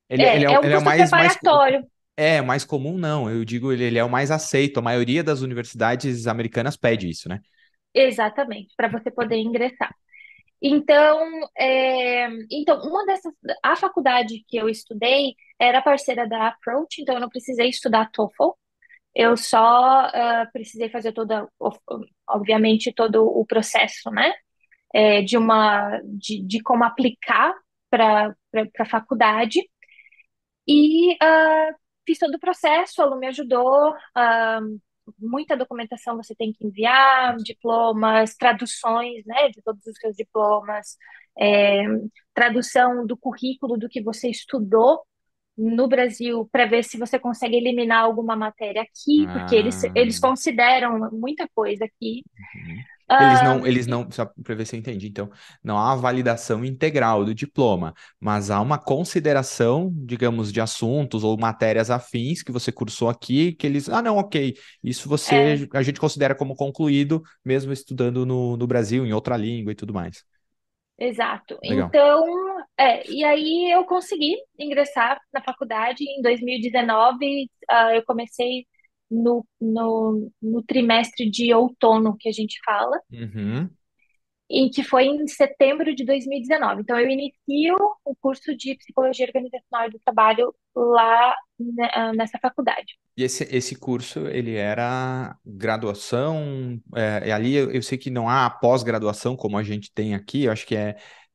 B: é um
A: Ele é o
B: curso
A: mais,
B: preparatório.
A: mais comum, não. Eu digo, ele é o mais aceito. A maioria das universidades americanas pede isso, né?
B: Exatamente, para você poder ingressar. Então, a faculdade que eu estudei era parceira da Approach, então eu não precisei estudar TOEFL. Eu só precisei fazer obviamente, todo o processo, né? De como aplicar para a faculdade. E fiz todo o processo, a Lu me ajudou. Muita documentação você tem que enviar, diplomas, traduções, né, de todos os seus diplomas. tradução do currículo do que você estudou no Brasil para ver se você consegue eliminar alguma matéria aqui, porque
A: Ah,
B: eles consideram muita coisa aqui.
A: uhum.
B: Ah,
A: Eles não, só para ver se eu entendi, então, não há uma validação integral do diploma, mas há uma consideração, digamos, de assuntos ou matérias afins que você cursou aqui, que eles, não, ok, isso
B: é,
A: a gente considera como concluído, mesmo estudando no Brasil, em outra língua e tudo mais.
B: exato.
A: Legal.
B: Então, e aí eu consegui ingressar na faculdade em 2019. Eu comecei no trimestre de outono, que a gente fala,
A: Uhum.
B: e que foi em setembro de 2019. Então, eu inicio o curso de Psicologia Organizacional do Trabalho lá nessa faculdade.
A: E esse curso, ele era graduação, ali eu sei que não há pós-graduação como a gente tem aqui, eu acho que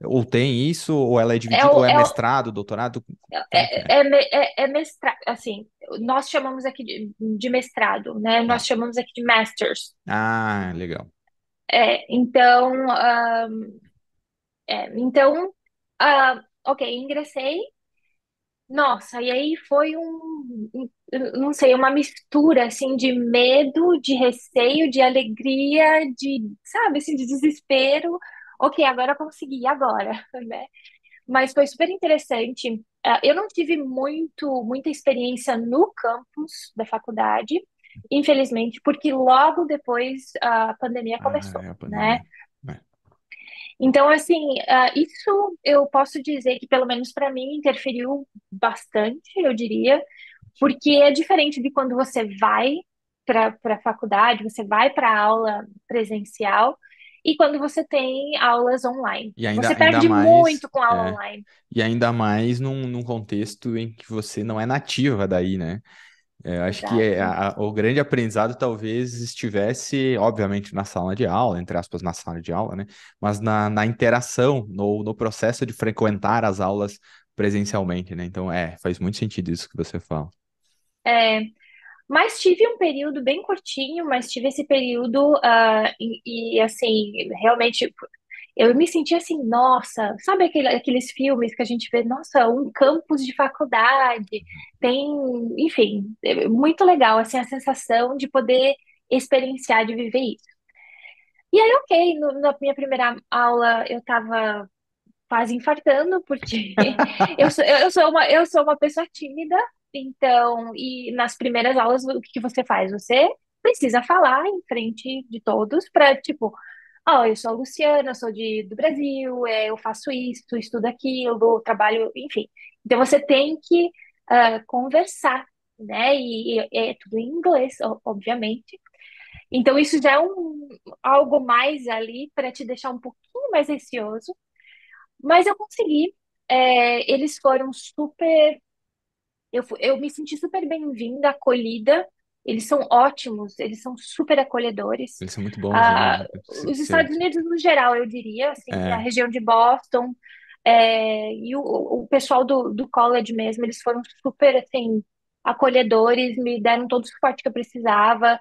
A: ou tem isso, ou ela é
B: É,
A: dividida, ou é mestrado, doutorado, como que é?
B: é mestrado, assim, nós chamamos aqui de mestrado, né? Nós
A: Tá.
B: chamamos aqui de masters.
A: Ah, legal.
B: Então, então, ok, ingressei. Nossa, e aí foi não sei, uma mistura, assim, de medo, de receio, de alegria, sabe, assim, de desespero. Ok, agora eu consegui, agora, né? Mas foi super interessante. Eu não tive muita experiência no campus da faculdade, infelizmente, porque logo depois a pandemia
A: Ah,
B: começou,
A: é a
B: né?
A: pandemia. É.
B: Então, assim, isso eu posso dizer que, pelo menos para mim, interferiu bastante, eu diria, porque é diferente de quando você vai para a faculdade, você vai para a aula presencial, e quando você tem aulas online.
A: E
B: Você
A: ainda
B: perde
A: mais,
B: muito com aula online.
A: e ainda mais num contexto em que você não é nativa daí, né? Eu acho que
B: Exato.
A: o grande aprendizado talvez estivesse, obviamente, na sala de aula, entre aspas, na sala de aula, né? Mas na interação, no processo de frequentar as aulas presencialmente, né? Então, faz muito sentido isso que você fala.
B: É, mas tive um período bem curtinho, mas tive esse período, assim, realmente eu me senti assim, nossa, sabe aqueles filmes que a gente vê, nossa, um campus de faculdade, tem, enfim, muito legal, assim, a sensação de poder experienciar, de viver isso. E aí, ok, na minha primeira aula eu tava quase infartando, porque eu sou uma pessoa tímida, então, e nas primeiras aulas, o que que você faz? Você precisa falar em frente de todos para, tipo, eu sou a Luciana, eu sou do Brasil, eu faço isso, estudo aquilo, trabalho, enfim. Então, você tem que conversar, né? E é tudo em inglês, obviamente. Então, isso já é algo mais ali para te deixar um pouquinho mais receoso, mas eu consegui. Eles foram super. Eu me senti super bem-vinda, acolhida. Eles são ótimos, eles são super acolhedores.
A: Eles são muito bons, né?
B: Ah, os Estados Unidos, no geral, eu diria, assim, a
A: É,
B: região de Boston, e o pessoal do college mesmo, eles foram super, assim, acolhedores, me deram todo o suporte que eu precisava.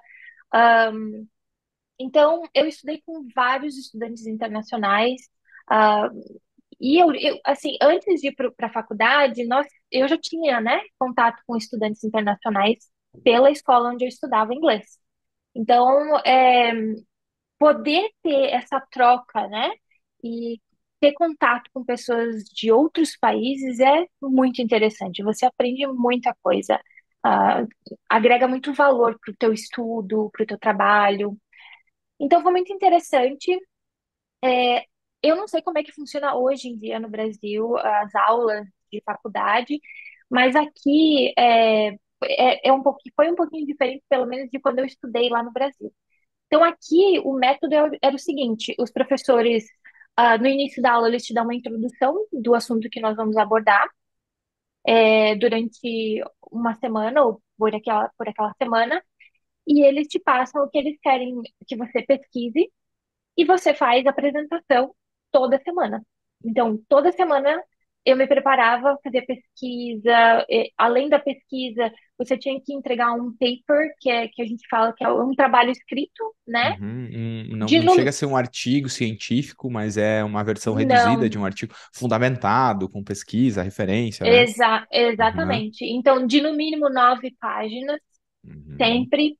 B: Então, eu estudei com vários estudantes internacionais. ah, e assim, antes de ir para a faculdade, eu já tinha, né, contato com estudantes internacionais pela escola onde eu estudava inglês. Então, poder ter essa troca, né, e ter contato com pessoas de outros países é muito interessante. Você aprende muita coisa, ah, agrega muito valor para o teu estudo, para o teu trabalho. Então, foi muito interessante. É, eu não sei como é que funciona hoje em dia no Brasil as aulas de faculdade, mas aqui foi um pouquinho diferente, pelo menos, de quando eu estudei lá no Brasil. Então, aqui o método era o seguinte: os professores, no início da aula, eles te dão uma introdução do assunto que nós vamos abordar, durante uma semana ou por aquela semana, e eles te passam o que eles querem que você pesquise e você faz a apresentação toda semana. Então, toda semana eu me preparava, fazia pesquisa. Além da pesquisa, você tinha que entregar um paper, que a gente fala que é um trabalho escrito, né?
A: Uhum. Não,
B: De
A: não chega a
B: no...
A: ser um artigo científico, mas é uma versão reduzida
B: Não,
A: de um artigo fundamentado, com pesquisa, referência, né? Aham.
B: exatamente. Então, de no mínimo 9 páginas,
A: Uhum.
B: sempre.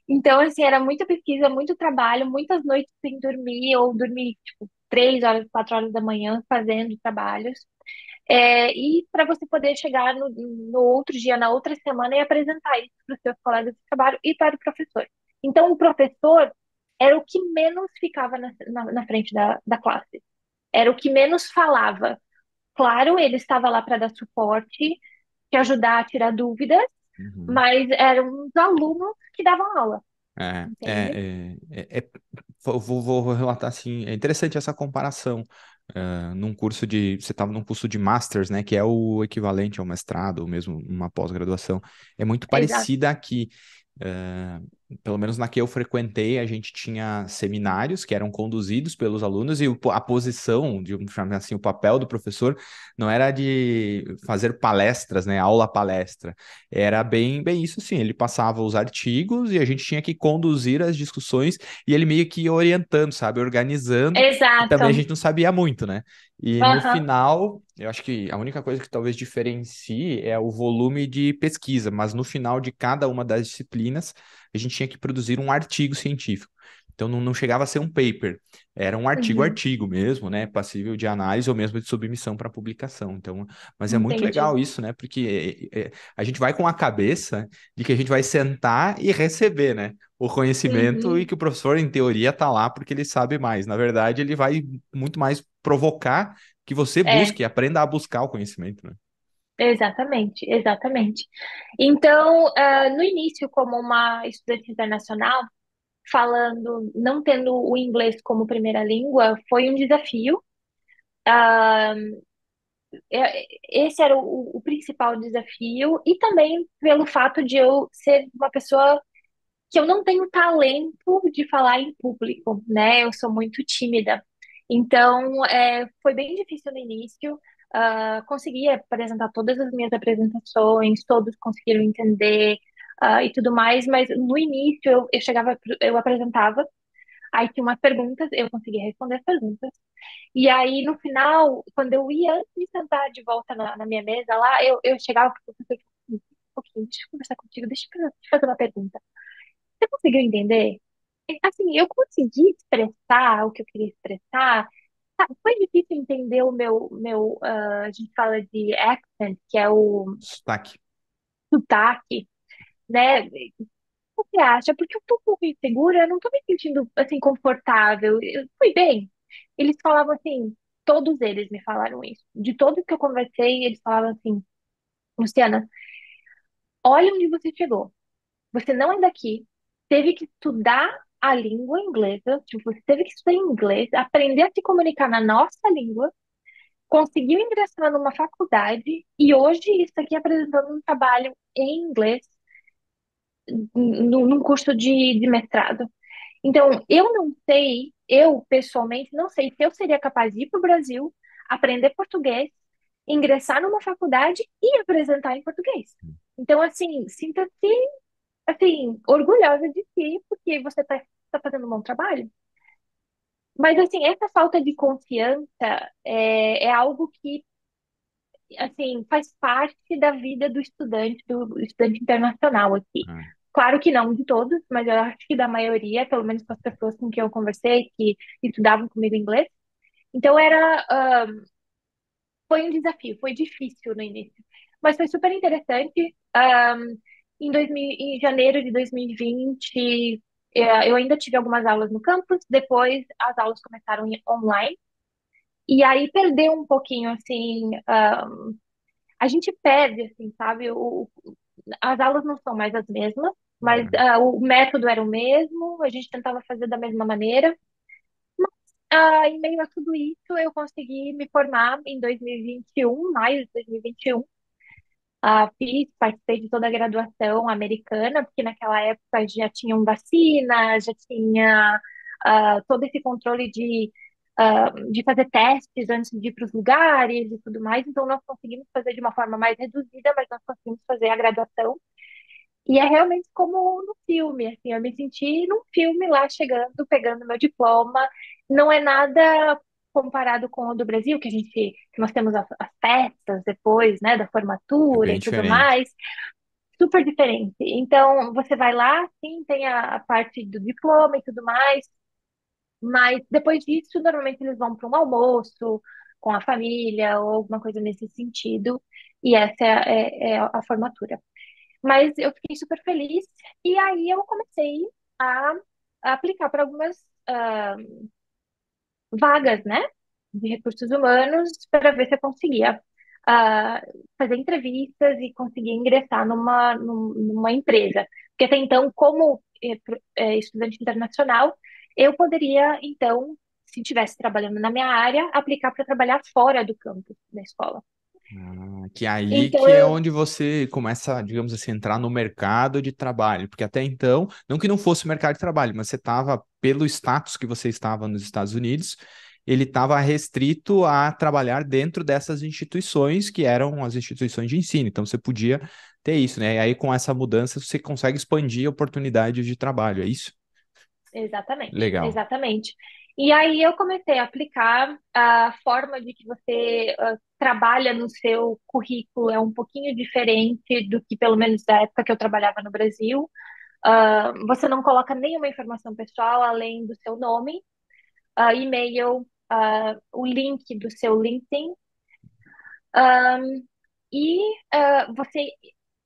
B: Então, assim, era muita pesquisa, muito trabalho, muitas noites sem dormir, ou dormir, tipo, 3 horas, 4 horas da manhã fazendo trabalhos. E para você poder chegar no outro dia, na outra semana, e apresentar isso para os seus colegas de trabalho e para o professor. Então, o professor era o que menos ficava na frente da classe, era o que menos falava. Claro, ele estava lá para dar suporte, te ajudar a tirar dúvidas,
A: Uhum.
B: mas eram os alunos que davam aula,
A: É,
B: entende?
A: é, vou relatar assim, é interessante essa comparação. Num curso você estava num curso de Masters, né, que é o equivalente ao mestrado, ou mesmo uma pós-graduação, é muito
B: Exato.
A: parecida aqui. Eh, Pelo menos na que eu frequentei, a gente tinha seminários que eram conduzidos pelos alunos e a posição, de chamar assim, o papel do professor não era de fazer palestras, né, aula-palestra. Era bem isso, sim. Ele passava os artigos e a gente tinha que conduzir as discussões e ele meio que ia orientando, sabe? Organizando, que também a
B: Exato.
A: gente não sabia muito, né? E no
B: Aham.
A: final, eu acho que a única coisa que talvez diferencie é o volume de pesquisa, mas no final de cada uma das disciplinas, a gente tinha que produzir um artigo científico. Então não chegava a ser um paper, era um
B: Uhum.
A: artigo mesmo, né? Passível de análise ou mesmo de submissão para publicação. Então, mas é muito
B: Entendi.
A: legal isso, né? Porque a gente vai com a cabeça de que a gente vai sentar e receber, né? O conhecimento e
B: Uhum.
A: que o professor, em teoria, está lá porque ele sabe mais. Na verdade, ele vai muito mais provocar que você
B: É.
A: busque, aprenda a buscar o conhecimento, né?
B: Exatamente, exatamente. Então, no início, como uma estudante internacional, falando, não tendo o inglês como primeira língua, foi um desafio. Ah, Esse era o principal desafio, e também pelo fato de eu ser uma pessoa que eu não tenho talento de falar em público, né? Eu sou muito tímida. Então, foi bem difícil no início. Consegui apresentar todas as minhas apresentações, todos conseguiram entender, e tudo mais, mas no início eu chegava, eu apresentava, aí tinha umas perguntas, eu conseguia responder as perguntas. E aí, no final, quando eu ia antes de sentar de volta na minha mesa lá, eu chegava pro professor e falava, um pouquinho, deixa eu conversar contigo, deixa eu te fazer uma pergunta. Você conseguiu entender? Assim, eu consegui expressar o que eu queria expressar. Foi difícil entender a gente fala de accent, que é o
A: Sotaque.
B: sotaque, né? O que você acha? Porque eu tô um pouco insegura, eu não tô me sentindo, assim, confortável. Eu fui bem. Eles falavam assim, todos eles me falaram isso. De todos que eu conversei, eles falavam assim, Luciana, olha onde você chegou. Você não é daqui, teve que estudar a língua inglesa, tipo, você teve que estudar inglês, aprender a se comunicar na nossa língua, conseguiu ingressar numa faculdade e hoje está aqui apresentando um trabalho em inglês num curso de mestrado. Então, eu não sei, eu pessoalmente não sei se eu seria capaz de ir para o Brasil, aprender português, ingressar numa faculdade e apresentar em português. Então, assim, sinta-se assim, orgulhosa de si, porque você tá fazendo um bom trabalho. Mas, assim, essa falta de confiança é algo que, assim, faz parte da vida do estudante internacional aqui.
A: Ah,
B: Claro que não de todos, mas eu acho que da maioria, pelo menos com as pessoas com quem eu conversei, que estudavam comigo inglês. Então, foi um desafio, foi difícil no início, mas foi super interessante. Em janeiro de 2020, eu ainda tive algumas aulas no campus, depois as aulas começaram online, e aí perdeu um pouquinho, assim, a gente perde, assim, sabe? As aulas não são mais as mesmas, mas
A: é.
B: o método era o mesmo, a gente tentava fazer da mesma maneira. Em meio a tudo isso, eu consegui me formar em 2021, maio de 2021. Participei de toda a graduação americana, porque naquela época já tinham vacinas, já tinha todo esse controle de de fazer testes antes de ir para os lugares e tudo mais. Então, nós conseguimos fazer de uma forma mais reduzida, mas nós conseguimos fazer a graduação. E é realmente como no filme, assim, eu me senti num filme lá chegando, pegando meu diploma. Não é nada comparado com o do Brasil, que nós temos as festas depois, né, da
A: É
B: formatura
A: bem
B: e tudo
A: diferente.
B: mais, super diferente. Então, você vai lá, sim, tem a parte do diploma e tudo mais, mas depois disso, normalmente eles vão para um almoço com a família ou alguma coisa nesse sentido, e essa é a formatura. Mas eu fiquei super feliz. E aí eu comecei a, a aplicar para algumas vagas, né, de recursos humanos para ver se eu conseguia ah, fazer entrevistas e conseguir ingressar numa empresa. Porque até então, como estudante internacional, eu poderia, então, se estivesse trabalhando na minha área, aplicar para trabalhar fora do campus da escola.
A: Que aí
B: Então,
A: que é onde você começa, digamos assim, a entrar no mercado de trabalho, porque até então, não que não fosse o mercado de trabalho, mas você estava, pelo status que você estava nos Estados Unidos, ele estava restrito a trabalhar dentro dessas instituições que eram as instituições de ensino, então você podia ter isso, né? E aí com essa mudança você consegue expandir oportunidades de trabalho, é isso?
B: exatamente,
A: Legal.
B: exatamente. E aí eu comecei a aplicar a forma de que você trabalha no seu currículo é um pouquinho diferente do que pelo menos da época que eu trabalhava no Brasil. Você não coloca nenhuma informação pessoal além do seu nome, e-mail, o link do seu LinkedIn. E você,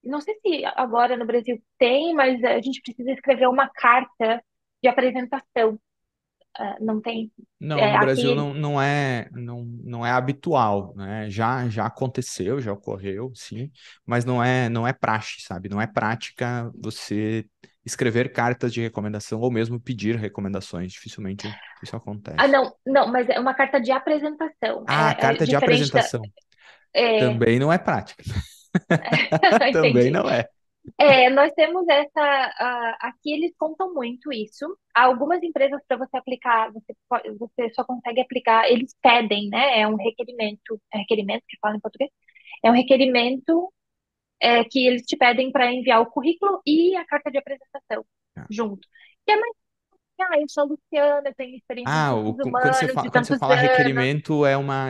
B: não sei se agora no Brasil tem, mas a gente precisa escrever uma carta de apresentação. Não tem.
A: Não, no Brasil
B: Aqui,
A: não é habitual, né? Já aconteceu, já ocorreu, sim, mas não é praxe, sabe? Não é prática você escrever cartas de recomendação ou mesmo pedir recomendações. Dificilmente isso acontece.
B: não, não, mas é uma carta de apresentação.
A: Ah,
B: É
A: carta de
B: diferente da.
A: apresentação.
B: É,
A: Também não é prática. Também
B: entendi.
A: não é.
B: Nós temos essa. Aqui eles contam muito isso. Algumas empresas, para você aplicar, você só consegue aplicar, eles pedem, né? É requerimento que fala em português. É um requerimento que eles te pedem para enviar o currículo e a carta de apresentação junto. Que é mais, eu sou a Luciana, eu tenho experiência em
A: Ah,
B: recursos
A: quando você
B: humanos
A: fala,
B: de
A: quando você
B: tantos
A: fala
B: anos,
A: requerimento,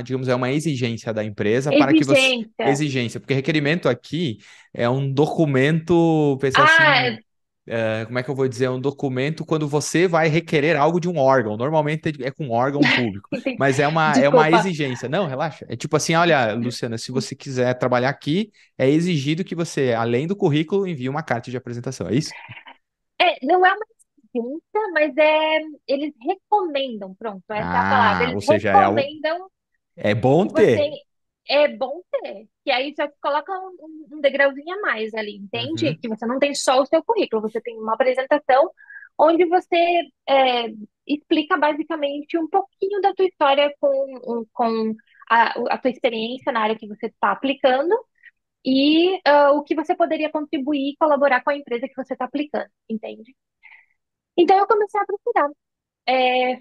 A: digamos, é uma exigência da empresa para que você.
B: exigência.
A: Exigência, porque requerimento aqui é um documento, pensar assim,
B: Ah,
A: como é que eu vou dizer? É um documento quando você vai requerer algo de um órgão. Normalmente é com um órgão público,
B: entendi.
A: mas é uma
B: Desculpa.
A: exigência. Não, relaxa. É tipo assim, olha, Luciana, se você quiser trabalhar aqui, é exigido que você, além do currículo, envie uma carta de apresentação. É isso?
B: Não é uma exigência, mas eles recomendam, pronto, essa é a palavra.
A: Ah,
B: Eles
A: ou seja,
B: recomendam
A: é bom
B: que você
A: ter.
B: é bom ter, que aí só coloca um degrauzinho a mais ali, entende?
A: Uhum.
B: Que você não tem só o seu currículo, você tem uma apresentação onde você é, explica basicamente um pouquinho da tua história com a tua experiência na área que você está aplicando e o que você poderia contribuir e colaborar com a empresa que você está aplicando, entende? Então eu comecei a procurar.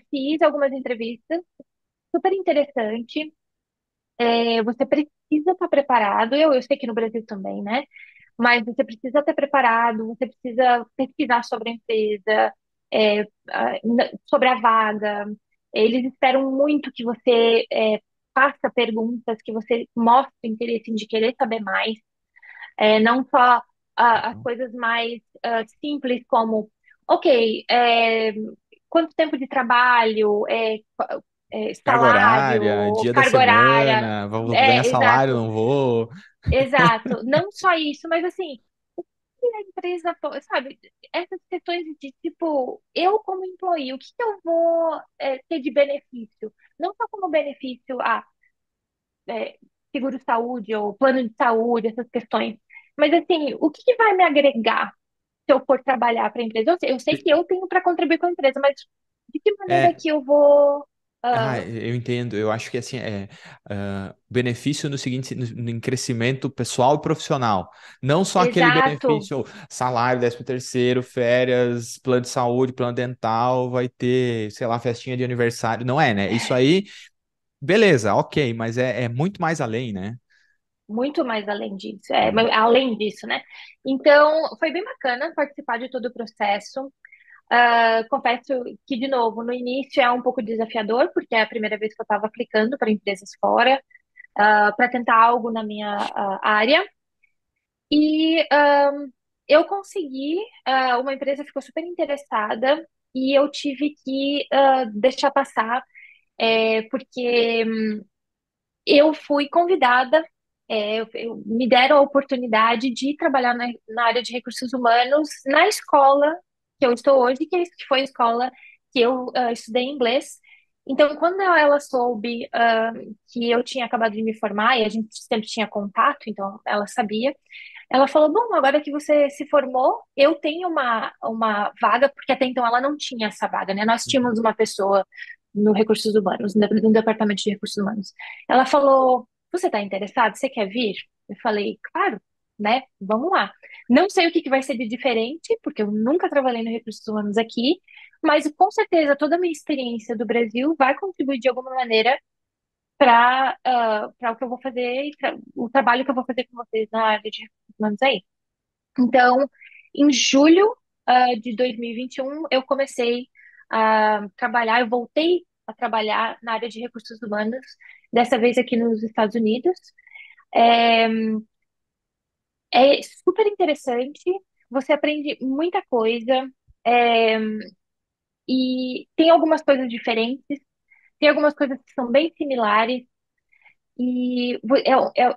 B: Fiz algumas entrevistas, super interessante. Você precisa estar preparado. Eu sei que no Brasil também, né? Mas você precisa estar preparado, você precisa pesquisar sobre a empresa, sobre a vaga. Eles esperam muito que você faça perguntas, que você mostre interesse de querer saber mais. Não só as coisas mais simples como, ok, quanto tempo de trabalho,
A: Carga horária,
B: salário,
A: dia da
B: carga horária,
A: semana, vou ganhar salário,
B: exato,
A: não vou.
B: exato. Não só isso, mas assim, o que a empresa, sabe, essas questões de tipo, eu como employee, o que que eu vou ter de benefício? Não só como benefício, é, seguro-saúde ou plano de saúde, essas questões. Mas assim, o que que vai me agregar se eu for trabalhar para a empresa? Eu sei que eu tenho para contribuir com a empresa, mas de que maneira
A: É,
B: que eu vou?
A: Ah, eu entendo. Eu acho que assim benefício no seguinte, em crescimento pessoal e profissional. Não só aquele
B: Exato,
A: benefício, salário, 13º, férias, plano de saúde, plano dental, vai ter, sei lá, festinha de aniversário. Não é, né? Isso aí, beleza, ok, mas é muito mais além, né?
B: muito mais além disso,
A: Uhum.
B: além disso, né? Então, foi bem bacana participar de todo o processo. Confesso que, de novo, no início é um pouco desafiador, porque é a primeira vez que eu estava aplicando para empresas fora, para tentar algo na minha área. E eu consegui, uma empresa ficou super interessada e eu tive que deixar passar, porque eu fui convidada, me deram a oportunidade de trabalhar na área de recursos humanos na escola que eu estou hoje, que foi a escola que eu estudei inglês. Então, quando ela soube que eu tinha acabado de me formar, e a gente sempre tinha contato, então ela sabia, ela falou: Bom, agora que você se formou, eu tenho uma vaga, porque até então ela não tinha essa vaga, né? Nós tínhamos uma pessoa no Recursos Humanos, no Departamento de Recursos Humanos. Ela falou: Você está interessado? Você quer vir? Eu falei: Claro, né? Vamos lá. Não sei o que que vai ser de diferente, porque eu nunca trabalhei no Recursos Humanos aqui, mas com certeza toda a minha experiência do Brasil vai contribuir de alguma maneira para o que eu vou fazer, e o trabalho que eu vou fazer com vocês na área de recursos humanos aí. Então, em julho, de 2021, eu comecei a trabalhar, eu voltei a trabalhar na área de recursos humanos, dessa vez aqui nos Estados Unidos. É, é super interessante, você aprende muita coisa, é, e tem algumas coisas diferentes, tem algumas coisas que são bem similares. E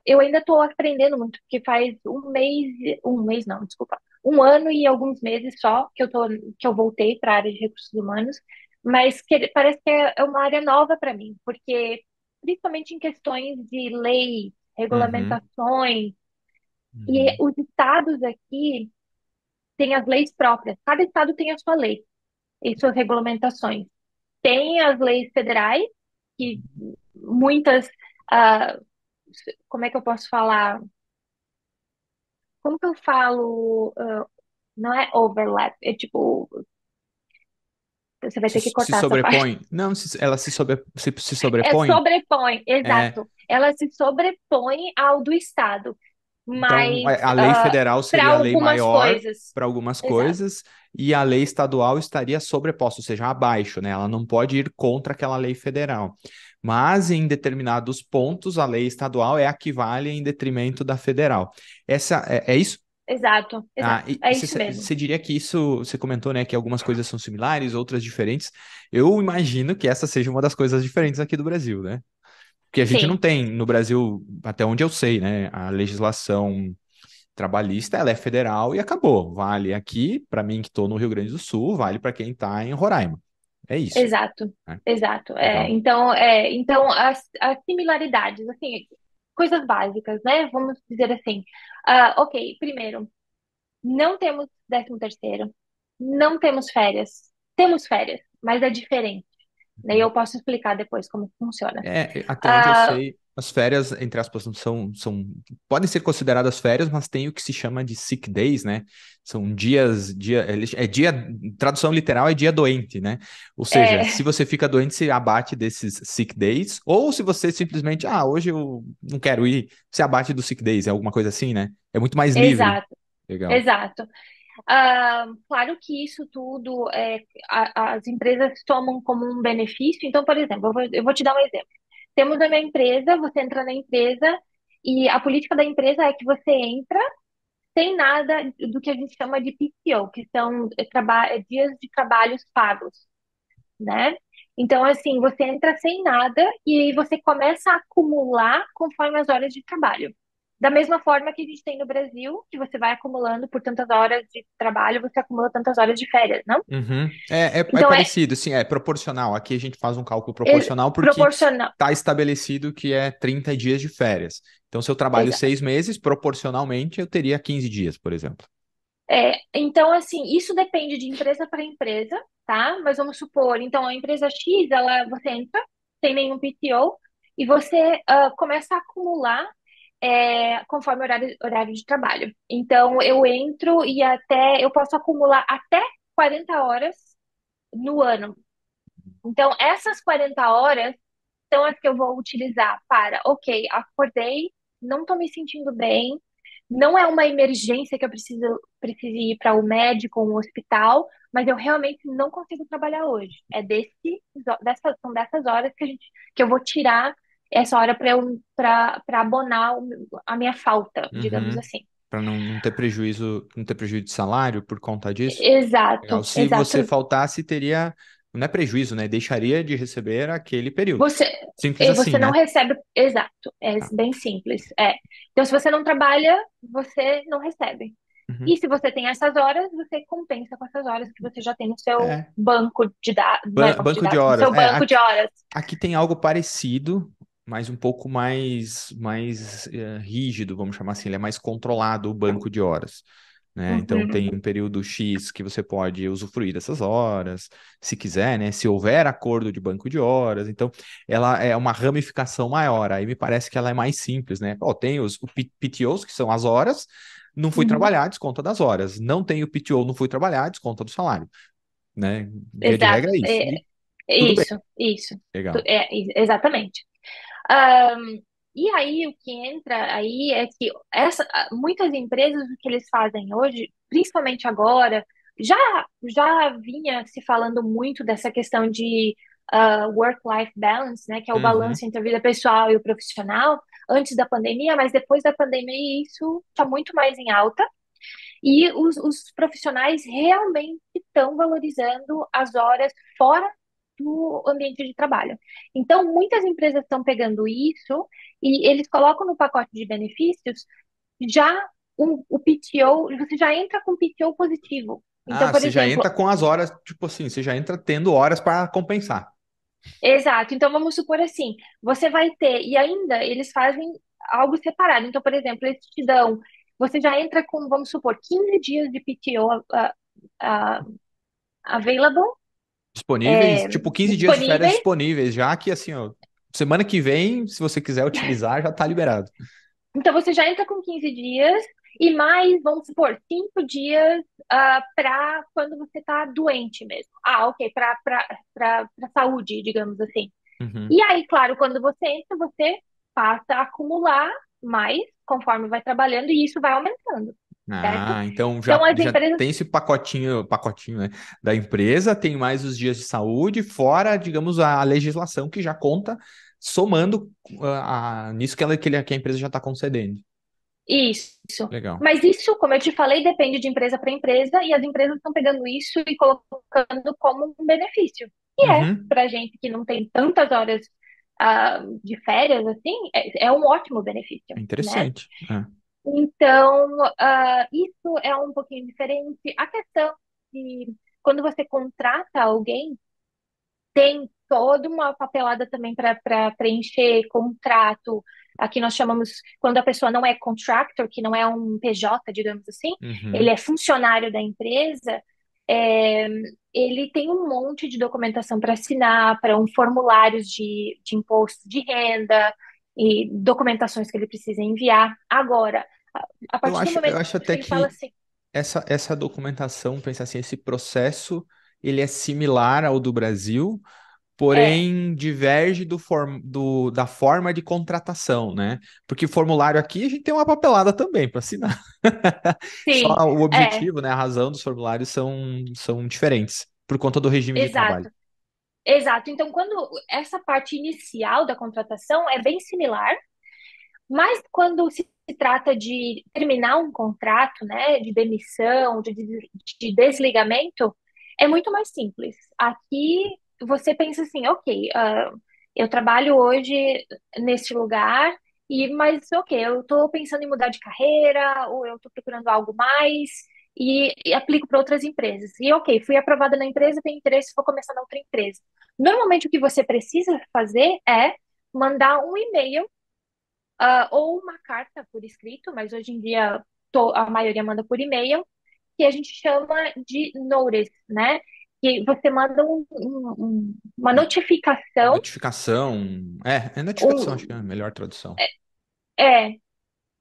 B: eu ainda estou aprendendo muito, porque faz um mês não, desculpa, um ano e alguns meses só que eu voltei para a área de recursos humanos, mas parece que é uma área nova para mim, porque principalmente em questões de lei,
A: Uhum.
B: regulamentações, e
A: Uhum.
B: os estados aqui têm as leis próprias, cada estado tem a sua lei e suas regulamentações. Tem as leis federais, que muitas. ah, Como é que eu posso falar? Como que eu falo? Não é overlap, é tipo, você vai ter que
A: Se
B: cortar essa parte.
A: sobrepõe? Não, ela se
B: É
A: sobrepõe?
B: sobrepõe,
A: É.
B: exato. Ela se sobrepõe ao do Estado,
A: Então,
B: mas
A: a lei federal
B: para
A: seria a lei
B: algumas
A: maior
B: coisas.
A: para algumas
B: Exato,
A: coisas e a lei estadual estaria sobreposta, ou seja, abaixo, né? Ela não pode ir contra aquela lei federal. Mas em determinados pontos, a lei estadual é a que vale em detrimento da federal. Essa é isso?
B: exato,
A: Ah,
B: exato.
A: e
B: É isso mesmo.
A: você diria que isso, você comentou, né, que algumas coisas são similares, outras diferentes. Eu imagino que essa seja uma das coisas diferentes aqui do Brasil, né? Porque a gente não
B: Sim,
A: tem no Brasil, até onde eu sei, né, a legislação trabalhista, ela é federal e acabou. Vale aqui, para mim que estou no Rio Grande do Sul, vale para quem está em Roraima. É isso,
B: exato,
A: né?
B: exato.
A: Legal.
B: Então as similaridades, assim, coisas básicas, né? Vamos dizer assim. Ok, primeiro. Não temos 13º, não temos férias. Temos férias, mas é diferente. Daí eu posso explicar depois como funciona.
A: Até onde eu
B: Ah,
A: sei, as férias, entre aspas, não podem ser consideradas férias, mas tem o que se chama de sick days, né? São tradução literal é dia doente, né? Ou seja, se
B: é,
A: você fica doente, você abate desses sick days, ou se você simplesmente, hoje eu não quero ir, você abate dos sick days, é alguma coisa assim, né? É muito mais livre.
B: exato,
A: Legal.
B: exato. Claro que isso tudo as empresas tomam como um benefício. Então, por exemplo, eu vou te dar um exemplo. Temos uma empresa, você entra na empresa e a política da empresa é que você entra sem nada do que a gente chama de PTO, que são dias de trabalhos pagos, né? Então, assim, você entra sem nada e aí você começa a acumular conforme as horas de trabalho. Da mesma forma que a gente tem no Brasil, que você vai acumulando por tantas horas de trabalho, você acumula tantas horas de férias, não?
A: Uhum. É
B: Então,
A: parecido, sim, é proporcional. Aqui a gente faz um cálculo proporcional porque
B: proporcional.
A: está estabelecido que é 30 dias de férias. Então, se eu trabalho
B: Exato.
A: 6 meses, proporcionalmente eu teria 15 dias, por exemplo.
B: Então, assim, isso depende de empresa para empresa, tá? Mas vamos supor, então a empresa X, você entra. sem nenhum PTO, e você começa a acumular conforme horário de trabalho. Então, eu entro e eu posso acumular até 40 horas no ano. Então, essas 40 horas são as que eu vou utilizar para, ok, acordei, não estou me sentindo bem, não é uma emergência que eu precise ir para o médico ou um hospital, mas eu realmente não consigo trabalhar hoje. São dessas horas que eu vou tirar essa hora para abonar a minha falta, digamos
A: Uhum.
B: assim.
A: Para não ter prejuízo, não ter prejuízo de salário por conta disso. Legal.
B: Exato,
A: Se você
B: exato.
A: faltasse, teria, não é prejuízo, né? Deixaria de receber aquele período.
B: Você,
A: Simples assim,
B: você não
A: né?
B: recebe, exato, é
A: Tá.
B: bem simples. Então, se você não trabalha, você não recebe.
A: Uhum.
B: E se você tem essas horas, você compensa com essas horas que você já tem no seu
A: É.
B: banco de dados, não é banco de
A: Banco de
B: dados, no
A: horas.
B: seu banco de horas.
A: Aqui tem algo parecido, mas um pouco mais rígido, vamos chamar assim. Ele é mais controlado, o banco de horas. Né? Então
B: Uhum,
A: tem um período X que você pode usufruir dessas horas, se quiser, né? Se houver acordo de banco de horas. Então ela é uma ramificação maior. Aí me parece que ela é mais simples, né? Ó, tem o PTOs, que são as horas. Não fui
B: uhum,
A: trabalhar, desconta das horas. Não tem o PTO, não fui trabalhar, desconta do salário, né? Via de regra
B: exato.
A: é isso. E tudo bem.
B: Isso.
A: Legal.
B: Exatamente. Ahn, e aí, o que entra aí é que muitas empresas, o que eles fazem hoje, principalmente agora, já, já vinha se falando muito dessa questão de work-life balance, né, que é o
A: Uhum.
B: balanço entre a vida pessoal e o profissional, antes da pandemia, mas depois da pandemia isso está muito mais em alta. E os profissionais realmente estão valorizando as horas fora do ambiente de trabalho. Então, muitas empresas estão pegando isso e eles colocam no pacote de benefícios já o PTO, você já entra com PTO positivo. Então,
A: Ah,
B: por
A: você já
B: exemplo,
A: entra com as horas, tipo assim, você já entra tendo horas para compensar.
B: exato. Então, vamos supor assim, você vai ter, e ainda eles fazem algo separado. Então, por exemplo, eles te dão, você já entra com, vamos supor, 15 dias de PTO available,
A: Disponíveis, tipo 15 dias de férias
B: disponíveis.
A: disponíveis, já que assim, ó, semana que vem, se você quiser utilizar, já tá liberado.
B: Então você já entra com 15 dias e mais, vamos supor, 5 dias para quando você está doente mesmo. Ah, ok, para saúde, digamos assim.
A: Uhum.
B: E aí, claro, quando você entra, você passa a acumular mais conforme vai trabalhando e isso vai aumentando, certo?
A: Ah, então
B: Então as
A: já
B: empresas.
A: tem esse pacotinho, né, da empresa, tem mais os dias de saúde, fora, digamos, a legislação que já conta, somando nisso que a empresa já está concedendo.
B: Isso.
A: Legal.
B: Mas isso, como eu te falei, depende de empresa para empresa e as empresas estão pegando isso e colocando como um benefício. E
A: Uhum.
B: para gente que não tem tantas horas de férias assim, é um ótimo benefício, né?
A: Interessante. Ah.
B: Então, isso é um pouquinho diferente. A questão de quando você contrata alguém, tem toda uma papelada também para preencher contrato. Aqui nós chamamos, quando a pessoa não é contractor, que não é um PJ, digamos assim, ele
A: Uhum.
B: é funcionário da empresa, é, ele tem um monte de documentação para assinar, para um formulários de imposto de renda e documentações que ele precisa enviar. Agora, a
A: Eu
B: partir do
A: acho, eu
B: momento
A: acho
B: que
A: até
B: ele fala
A: que
B: assim,
A: essa documentação, pensa assim, esse processo, ele é similar ao do Brasil,
B: é,
A: porém diverge da forma de contratação, né? Porque formulário aqui a gente tem uma papelada também para assinar. Só
B: sim,
A: o
B: é,
A: objetivo, né, a razão dos formulários são diferentes por conta do regime de trabalho.
B: exato. Exato. Então, quando essa parte inicial da contratação é bem similar, mas quando se trata de terminar um contrato, né, de demissão, de desligamento, é muito mais simples. Aqui você pensa assim, ok, eu trabalho hoje neste lugar, mas ok, eu estou pensando em mudar de carreira, ou eu estou procurando algo mais, e aplico para outras empresas. E ok, fui aprovada na empresa, tenho interesse, vou começar na outra empresa. Normalmente o que você precisa fazer é mandar um e-mail ou uma carta por escrito, mas hoje em dia a maioria manda por e-mail, que a gente chama de notice, né? que você manda uma notificação,
A: Notificação. É notificação, acho que é a
B: um,
A: melhor tradução.
B: é,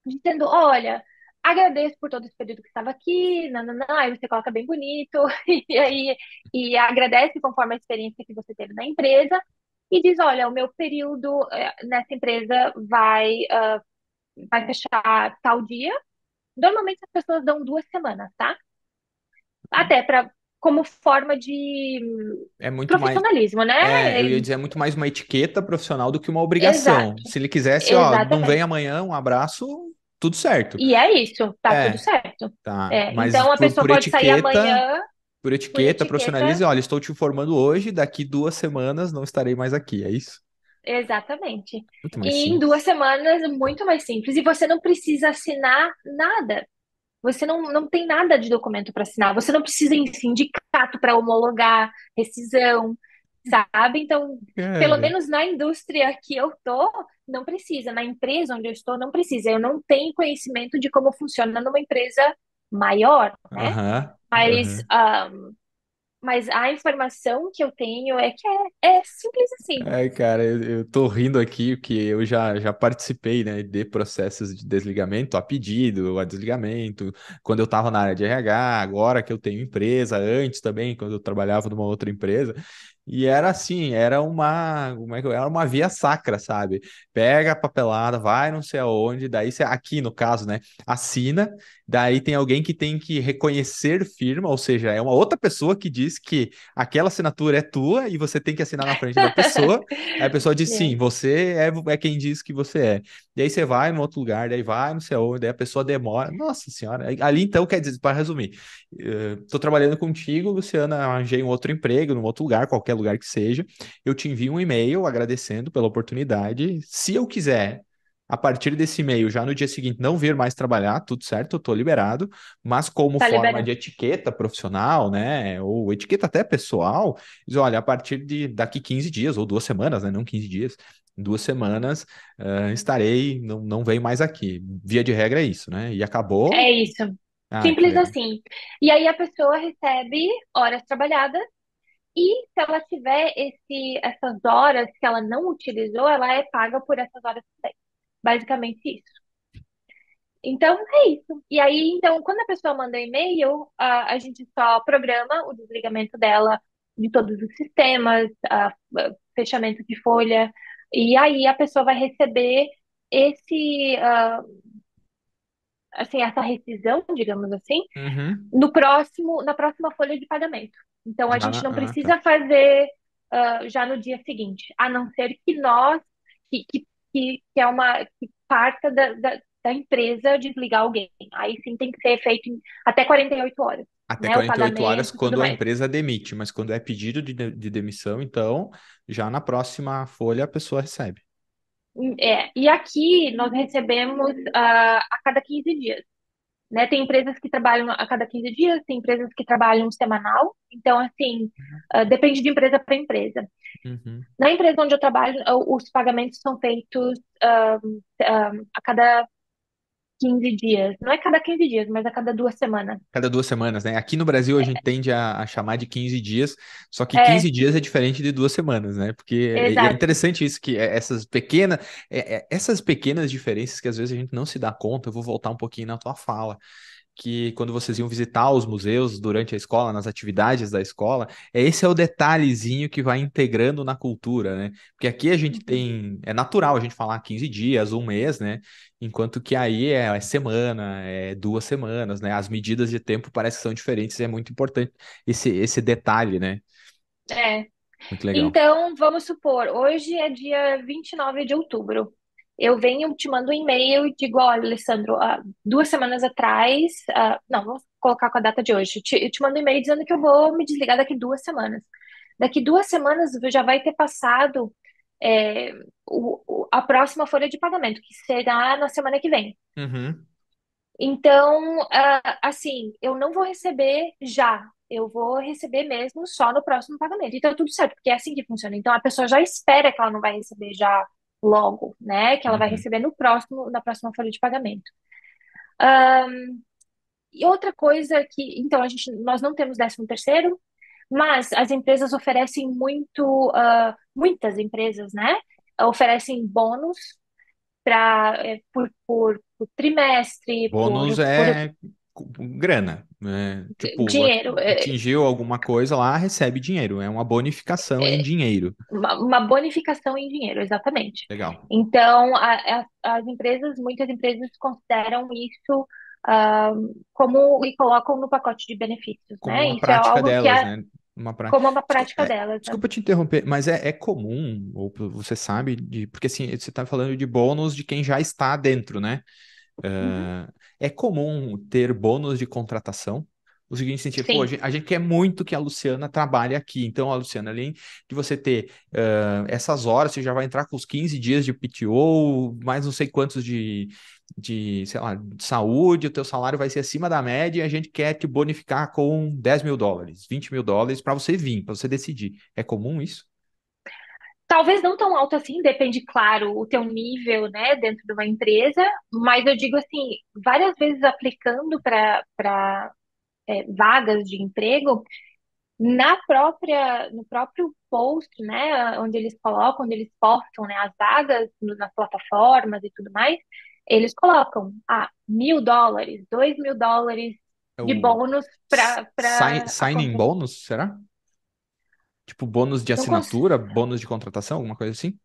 B: dizendo, olha, agradeço por todo esse período que estava aqui, nananã, aí você coloca bem bonito, e aí e agradece conforme a experiência que você teve na empresa, e diz, olha, o meu período nessa empresa vai fechar tal dia. Normalmente as pessoas dão 2 semanas, tá? Até para como forma de
A: É muito mais.
B: profissionalismo, né?
A: Eu ia dizer, é muito mais uma etiqueta profissional do que uma obrigação.
B: Exato,
A: Se ele quisesse, ó, não vem
B: exatamente.
A: amanhã, um abraço, tudo certo.
B: E é isso, tá tudo
A: É,
B: certo.
A: tá. Mas
B: Então a pessoa pode sair amanhã
A: por
B: por
A: etiqueta,
B: etiqueta.
A: profissionalize, olha, estou te informando hoje, daqui 2 semanas não estarei mais aqui, é isso?
B: Exatamente.
A: Muito mais
B: E em duas
A: simples.
B: semanas, muito mais simples. E você não precisa assinar nada. Você não tem nada de documento para assinar. Você não precisa em sindicato para homologar rescisão, sabe? Então, pelo
A: Cara.
B: menos na indústria que eu tô, não precisa. Na empresa onde eu estou, não precisa. Eu não tenho conhecimento de como funciona numa empresa maior, né?
A: Aham,
B: Mas,
A: aham.
B: mas a informação que eu tenho é que é simples assim.
A: Ai, cara, eu tô rindo aqui porque eu já participei, né, de processos de desligamento a pedido, a desligamento, quando eu tava na área de RH, agora que eu tenho empresa, antes também, quando eu trabalhava numa outra empresa. E era assim, era uma via sacra, sabe? Pega a papelada, vai não sei aonde, daí você, aqui no caso, né, assina, daí tem alguém que tem que reconhecer firma, ou seja, é uma outra pessoa que diz que aquela assinatura é tua e você tem que assinar na frente da pessoa. Aí a pessoa diz sim,
B: É.
A: você é quem diz que você é. E aí você vai no outro lugar, daí vai não sei aonde, daí a pessoa demora. Nossa senhora, ali então quer dizer, para resumir, estou trabalhando contigo, Luciana, arranjei um outro emprego, num outro lugar, qualquer lugar que seja. Eu te envio um e-mail agradecendo pela oportunidade. Se eu quiser. A partir desse e-mail, já no dia seguinte, não vir mais trabalhar, tudo certo, eu tô liberado, mas como
B: Tá
A: forma de
B: liberado.
A: etiqueta profissional, né, ou etiqueta até pessoal, diz, olha, a partir de daqui 15 dias, ou 2 semanas, né, não 15 dias, em 2 semanas, estarei, não venho mais aqui. Via de regra é isso, né? E acabou.
B: É isso.
A: Ah, que
B: Simples
A: legal.
B: assim. E aí a pessoa recebe horas trabalhadas e se ela tiver essas horas que ela não utilizou, ela é paga por essas horas também. Basicamente isso. Então é isso. E aí, então, quando a pessoa manda e-mail, a gente só programa o desligamento dela de todos os sistemas, fechamento de folha, e aí a pessoa vai receber esse, assim, essa rescisão, digamos assim,
A: Uhum.
B: na próxima folha de pagamento. Então a gente não
A: Tá.
B: precisa fazer já no dia seguinte, a não ser que nós, que, que, que é uma que parta da empresa desligar alguém. Aí sim tem que ser feito em até 48 horas,
A: Até
B: né? O
A: 48 horas
B: pagamento e tudo
A: quando a
B: mais.
A: empresa demite, mas quando é pedido de demissão, então já na próxima folha a pessoa recebe.
B: E aqui nós recebemos a cada 15 dias. Né? Tem empresas que trabalham a cada 15 dias, tem empresas que trabalham semanal. Então, assim, depende de empresa para empresa.
A: Uhum.
B: Na empresa onde eu trabalho, os pagamentos são feitos a cada 15 dias. Não é cada 15 dias, mas a cada 2 semanas.
A: Cada 2 semanas, né? Aqui no Brasil a gente tende a chamar de 15 dias, só que 15
B: É,
A: dias é diferente de 2 semanas, né? Porque é
B: exato.
A: interessante isso, que essas pequenas diferenças que às vezes a gente não se dá conta, eu vou voltar um pouquinho na tua fala. Que quando vocês iam visitar os museus durante a escola, nas atividades da escola, esse é o detalhezinho que vai integrando na cultura, né? Porque aqui a gente
B: Uhum.
A: tem, é natural a gente falar 15 dias, um mês, né? Enquanto que aí é semana, é 2 semanas, né? As medidas de tempo parecem que são diferentes, e é muito importante esse detalhe, né?
B: É.
A: Muito legal.
B: Então, vamos supor, hoje é dia 29 de outubro. Eu venho, te mando um e-mail e digo, olha, Alessandro, 2 semanas atrás, não, vamos colocar com a data de hoje. Eu te mando um e-mail dizendo que eu vou me desligar daqui 2 semanas. Daqui 2 semanas já vai ter passado é, a próxima folha de pagamento, que será na semana que vem.
A: Uhum.
B: Então, assim, eu não vou receber já. Eu vou receber mesmo só no próximo pagamento. Então, tudo certo, porque é assim que funciona. Então, a pessoa já espera que ela não vai receber já logo, né? Que ela vai
A: Uhum.
B: receber na próxima folha de pagamento. E outra coisa que, então, nós não temos 13º. Mas as empresas oferecem muito, muitas empresas, né? Oferecem bônus por trimestre,
A: Bônus
B: por
A: é grana, né? Tipo,
B: dinheiro.
A: atingiu alguma coisa lá, recebe dinheiro. É uma bonificação em dinheiro.
B: Uma bonificação em dinheiro, exatamente.
A: Legal.
B: Então, as empresas, muitas empresas consideram isso ah, como e colocam no pacote de benefícios,
A: Como
B: né?
A: uma
B: Isso é
A: prática
B: algo que
A: delas,
B: é
A: né? Uma prática.
B: como uma prática delas, né?
A: Desculpa te interromper, mas é comum, ou você sabe, porque assim, você está falando de bônus de quem já está dentro, né?
B: Uhum.
A: É comum ter bônus de contratação. O seguinte sentido, pô,
B: Sim.
A: a gente quer muito que a Luciana trabalhe aqui. Então, a Luciana, além de você ter essas horas, você já vai entrar com os 15 dias de PTO, mais não sei quantos sei lá, de saúde, o teu salário vai ser acima da média e a gente quer te bonificar com US$ 10.000, US$ 20.000 para você vir, para você decidir. É comum isso?
B: Talvez não tão alto assim, depende, claro, o teu nível, né, dentro de uma empresa, mas eu digo assim, várias vezes aplicando para vagas de emprego, no próprio post, né, onde eles colocam, onde eles postam, né, as vagas nas plataformas e tudo mais, eles colocam, US$ 1.000, US$ 2.000
A: É
B: de
A: o
B: bônus para
A: signing bônus, será? Tipo, bônus de
B: não, cons
A: assinatura, bônus de contratação, alguma coisa assim?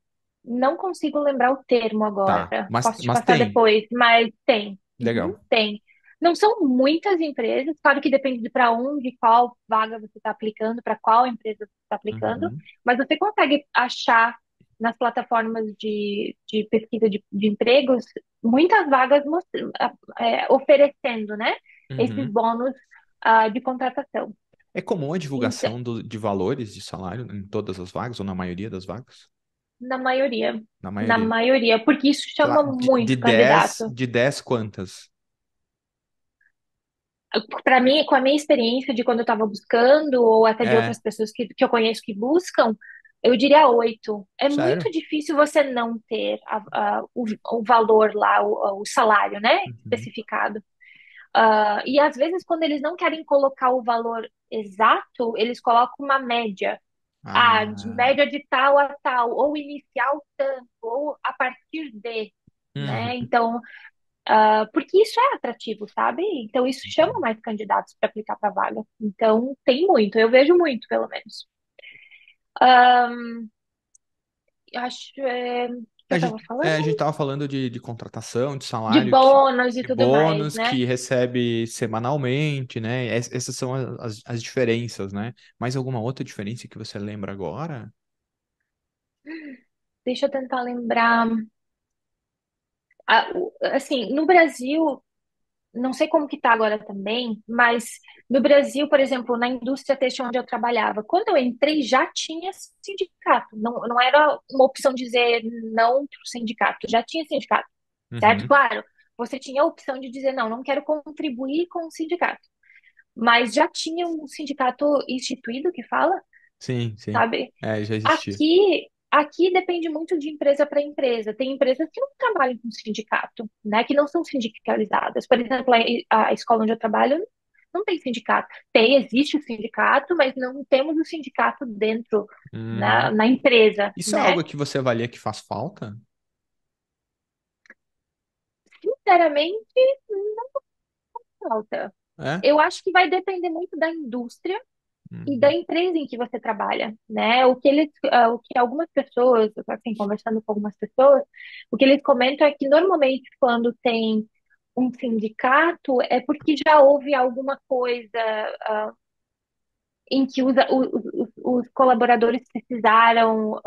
B: não consigo lembrar o termo
A: Tá,
B: agora,
A: mas,
B: posso te
A: mas
B: passar
A: tem.
B: depois, mas tem. Uhum,
A: Legal.
B: tem. Não são muitas empresas, claro que depende de para onde, qual vaga você está aplicando, para qual empresa você está aplicando,
A: Uhum,
B: mas você consegue achar nas plataformas de pesquisa de empregos muitas vagas oferecendo, né, esses
A: uhum.
B: bônus de contratação.
A: É comum a
B: Então,
A: divulgação de valores de salário em todas as vagas, ou na maioria das vagas?
B: na maioria,
A: Na
B: na
A: maioria.
B: maioria, porque isso
A: Sei lá,
B: chama
A: de
B: muito
A: 10
B: candidato.
A: de 10 quantas?
B: Para mim, com a minha experiência de quando eu estava buscando, ou até de outras
A: É,
B: pessoas que eu conheço que buscam, eu diria 8. É
A: sério?
B: muito difícil você não ter o valor lá, o salário, né?
A: Uhum.
B: Especificado. E às vezes, quando eles não querem colocar o valor exato, eles colocam uma média. De
A: Ah,
B: média de tal a tal, ou inicial tanto, ou a partir de, né?
A: uhum.
B: Então, porque isso é atrativo, sabe? Então isso chama mais candidatos para aplicar para vaga. Então tem muito, eu vejo muito, pelo menos. Eu acho que eu estava
A: A gente
B: falando
A: tava falando de contratação, de
B: de
A: salário,
B: bônus e
A: de
B: tudo mais,
A: bônus
B: né?
A: que recebe semanalmente, né? Essas são as diferenças, né? Mais alguma outra diferença que você lembra agora?
B: Deixa eu tentar lembrar. Assim, no Brasil, não sei como que tá agora também, mas no Brasil, por exemplo, na indústria têxtil onde eu trabalhava, quando eu entrei já tinha sindicato. Não, não era uma opção dizer não para o sindicato, já tinha sindicato. Certo?
A: Uhum.
B: Claro, você tinha a opção de dizer, não, não quero contribuir com o sindicato. Mas já tinha um sindicato instituído que fala,
A: Sim, sim.
B: sabe?
A: É, já existia.
B: Aqui depende muito de empresa para empresa. Tem empresas que não trabalham com sindicato, né? Que não são sindicalizadas. Por exemplo, a escola onde eu trabalho não tem sindicato. Existe o sindicato, mas não temos o sindicato dentro
A: Uhum.
B: na empresa,
A: Isso é
B: né?
A: algo que você avalia que faz falta?
B: Sinceramente, não falta.
A: É?
B: Eu acho que vai depender muito da indústria e da
A: Uhum.
B: empresa em que você trabalha, né? O que algumas pessoas, assim, conversando com algumas pessoas, o que eles comentam é que normalmente quando tem um sindicato é porque já houve alguma coisa em que os colaboradores precisaram,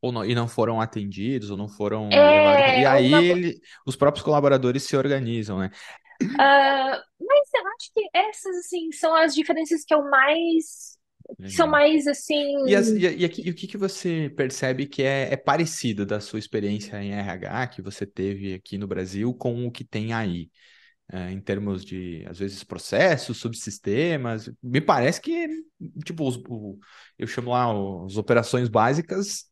A: Ou não, e não foram atendidos, ou não foram levados. E aí
B: alguma,
A: os próprios colaboradores se organizam, né?
B: mas eu acho que essas, assim, são as diferenças que são
A: Legal.
B: mais, assim,
A: E o que que você percebe que é parecido da sua experiência em RH que você teve aqui no Brasil com o que tem aí? Em termos de, às vezes, processos, subsistemas. Me parece que, tipo, eu chamo lá as operações básicas,